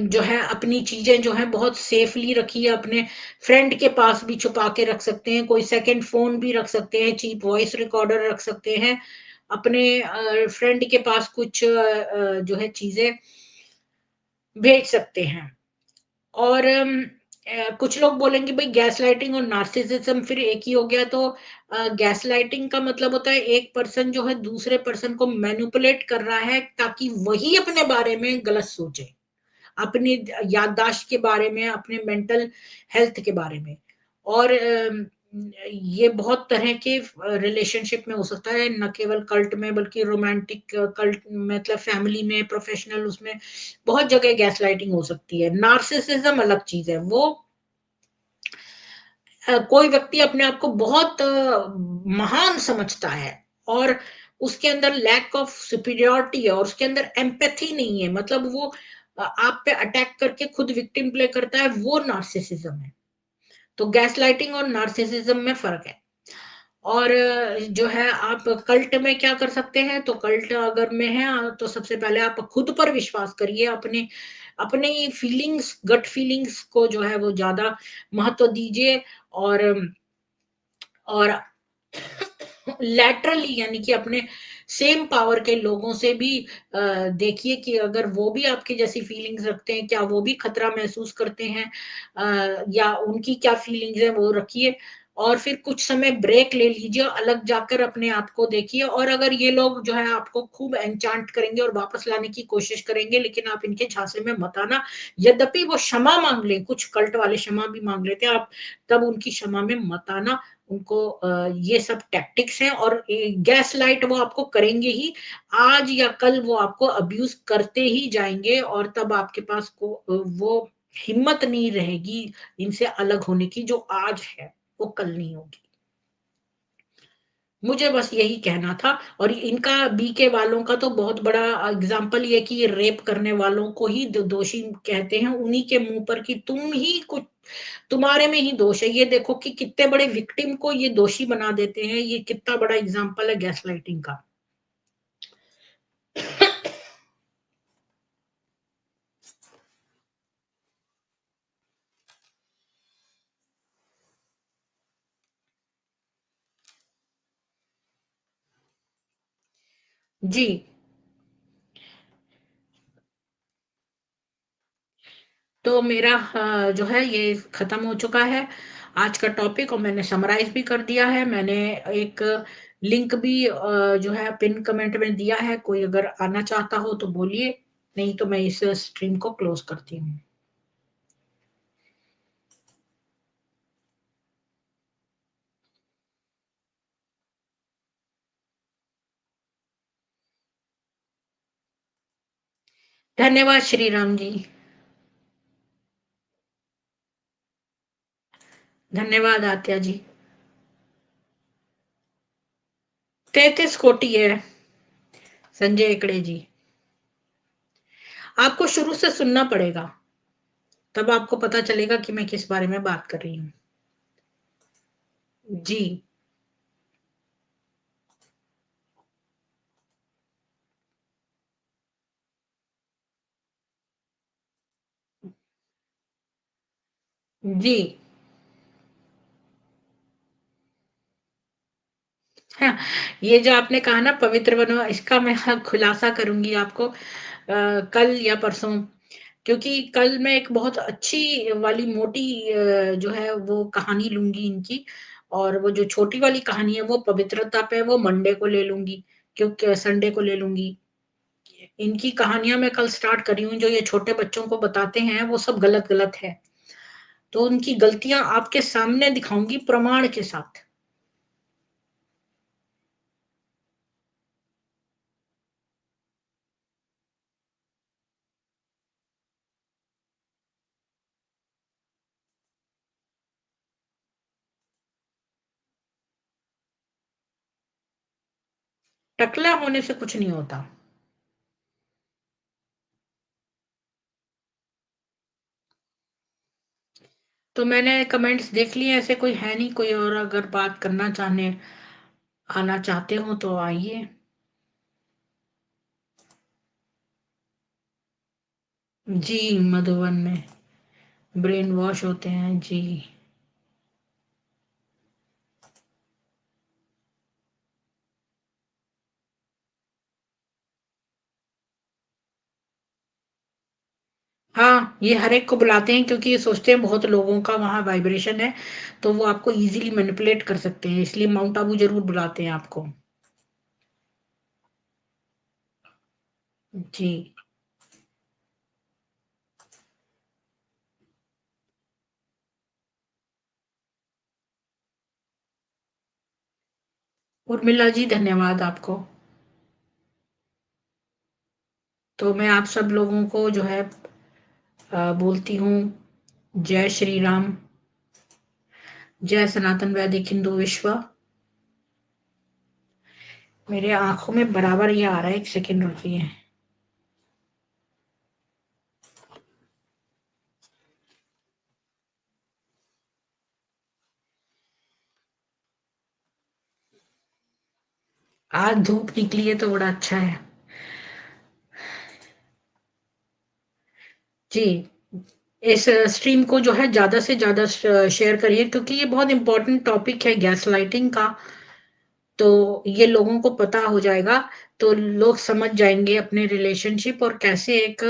जो है अपनी चीज़ें जो हैं बहुत सेफली रखिए, अपने फ्रेंड के पास भी छुपा के रख सकते हैं, कोई सेकंड फ़ोन भी रख सकते हैं, चीप वॉइस रिकॉर्डर रख सकते हैं। अपने फ्रेंड के पास कुछ जो है चीज़ें भेज सकते हैं। और कुछ लोग बोलेंगे भई गैसलाइटिंग और नार्सिसिज़्म फिर एक ही हो गया, तो गैसलाइटिंग का मतलब होता है एक पर्सन जो है दूसरे पर्सन को मैनिपुलेट कर रहा है ताकि वही अपने बारे में गलत सोचे। अपनी याददाश्त के बारे में, अपने मेंटल हेल्थ के बारे में। और ये बहुत तरह के रिलेशनशिप में हो सकता है, ना केवल कल्ट में बल्कि रोमांटिक कल्ट मतलब फैमिली में, प्रोफेशनल उसमें बहुत जगह गैसलाइटिंग हो सकती है। नार्सिसिज़्म अलग चीज़ है, वो कोई व्यक्ति अपने आप को बहुत महान समझता है और उसके अंदर लैक ऑफ सुपीरियॉरिटी है और उसके अंदर एम्पैथी नहीं है, मतलब वो आप पे अटैक करके खुद विक्टिम प्ले करता है, वो नार्सिसिज्म है। तो गैसलाइटिंग और नार्सिसिज्म में फ़र्क है। और जो है आप कल्ट में क्या कर सकते हैं, तो कल्ट अगर में है तो सबसे पहले आप खुद पर विश्वास करिए, अपने अपनी फीलिंग्स, गट फीलिंग्स को जो है वो ज़्यादा महत्व दीजिए। और और लैटरली यानी कि अपने सेम पावर के लोगों से भी देखिए कि अगर वो भी आपकी जैसी फीलिंग्स रखते हैं, क्या वो भी खतरा महसूस करते हैं, या उनकी क्या फीलिंग्स है वो रखिए। और फिर कुछ समय ब्रेक ले लीजिए, अलग जाकर अपने आप को देखिए। और अगर ये लोग जो है आपको खूब एन्चांट करेंगे और वापस लाने की कोशिश करेंगे, लेकिन आप इनके झांसे में मत आना। यद्यपि वो क्षमा माँग लें, कुछ कल्ट वाले क्षमा भी माँग लेते हैं, आप तब उनकी क्षमा में मत आना। उनको ये सब टैक्टिक्स हैं और गैस लाइट वो आपको करेंगे ही। आज या कल वो आपको अब्यूज़ करते ही जाएँगे और तब आपके पास वो हिम्मत नहीं रहेगी इनसे अलग होने की जो आज है, वो कल नहीं होगी। मुझे बस यही कहना था। और इनका बीके वालों का तो बहुत बड़ा एग्ज़ाम्पल ये है कि ये रेप करने वालों को ही दोषी कहते हैं, उन्हीं के मुँह पर कि तुम ही कुछ तुम्हारे में ही दोष है। ये देखो कि कितने बड़े विक्टिम को ये दोषी बना देते हैं, ये कितना बड़ा एग्ज़ाम्पल है गैसलाइटिंग का। जी, तो मेरा जो है ये खत्म हो चुका है आज का टॉपिक, और मैंने समराइज़ भी कर दिया है। मैंने एक लिंक भी जो है पिन कमेंट में दिया है, कोई अगर आना चाहता हो तो बोलिए, नहीं तो मैं इस स्ट्रीम को क्लोज़ करती हूँ। धन्यवाद श्री राम जी। धन्यवाद आत्या जी। 33 कोटि है, संजय एकड़े जी। आपको शुरू से सुनना पड़ेगा, तब आपको पता चलेगा कि मैं किस बारे में बात कर रही हूँ। जी, जी। हाँ, ये जो आपने कहा ना पवित्र बनो, इसका मैं खुलासा करूँगी आपको कल या परसों। क्योंकि कल मैं एक बहुत अच्छी वाली मोटी जो है वो कहानी लूँगी इनकी, और वो जो छोटी वाली कहानी है वो पवित्रता पे, वो मंडे को ले लूँगी, क्योंकि संडे को ले लूँगी। इनकी कहानियाँ मैं कल स्टार्ट कर रही हूँ, जो ये छोटे बच्चों को बताते हैं वो सब गलत-गलत है। तो उनकी गलतियाँ आपके सामने दिखाऊँगी प्रमाण के साथ। टकला होने से कुछ नहीं होता। तो मैंने कमेंट्स देख लिए, ऐसे कोई है नहीं, कोई और अगर बात करना चाहने आना चाहते हो तो आइए। जी, मधुबन में ब्रेन वॉश होते हैं जी। हाँ, ये हर एक को बुलाते हैं क्योंकि ये सोचते हैं बहुत लोगों का वहाँ वाइब्रेशन है, तो वो आपको ईज़िली मैनिपुलेट कर सकते हैं, इसलिए माउंट आबू ज़रूर बुलाते हैं आपको। जी, उर्मिला जी धन्यवाद आपको। तो मैं आप सब लोगों को जो है बोलती हूँ जय श्री राम, जय सनातन वैदिक हिंदू विश्व। मेरे आँखों में बराबर ये आ रहा है, 1 सेकंड रुकिए। आज धूप निकली है तो बड़ा अच्छा है। जी, इस स्ट्रीम को जो है ज़्यादा से ज़्यादा शेयर करिए क्योंकि ये बहुत इम्पोर्टेंट टॉपिक है गैस लाइटिंग का, तो ये लोगों को पता हो जाएगा, तो लोग समझ जाएँगे अपने रिलेशनशिप और कैसे एक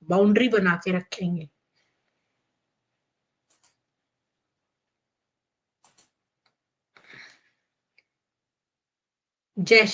बाउंड्री बना के रखेंगे। जय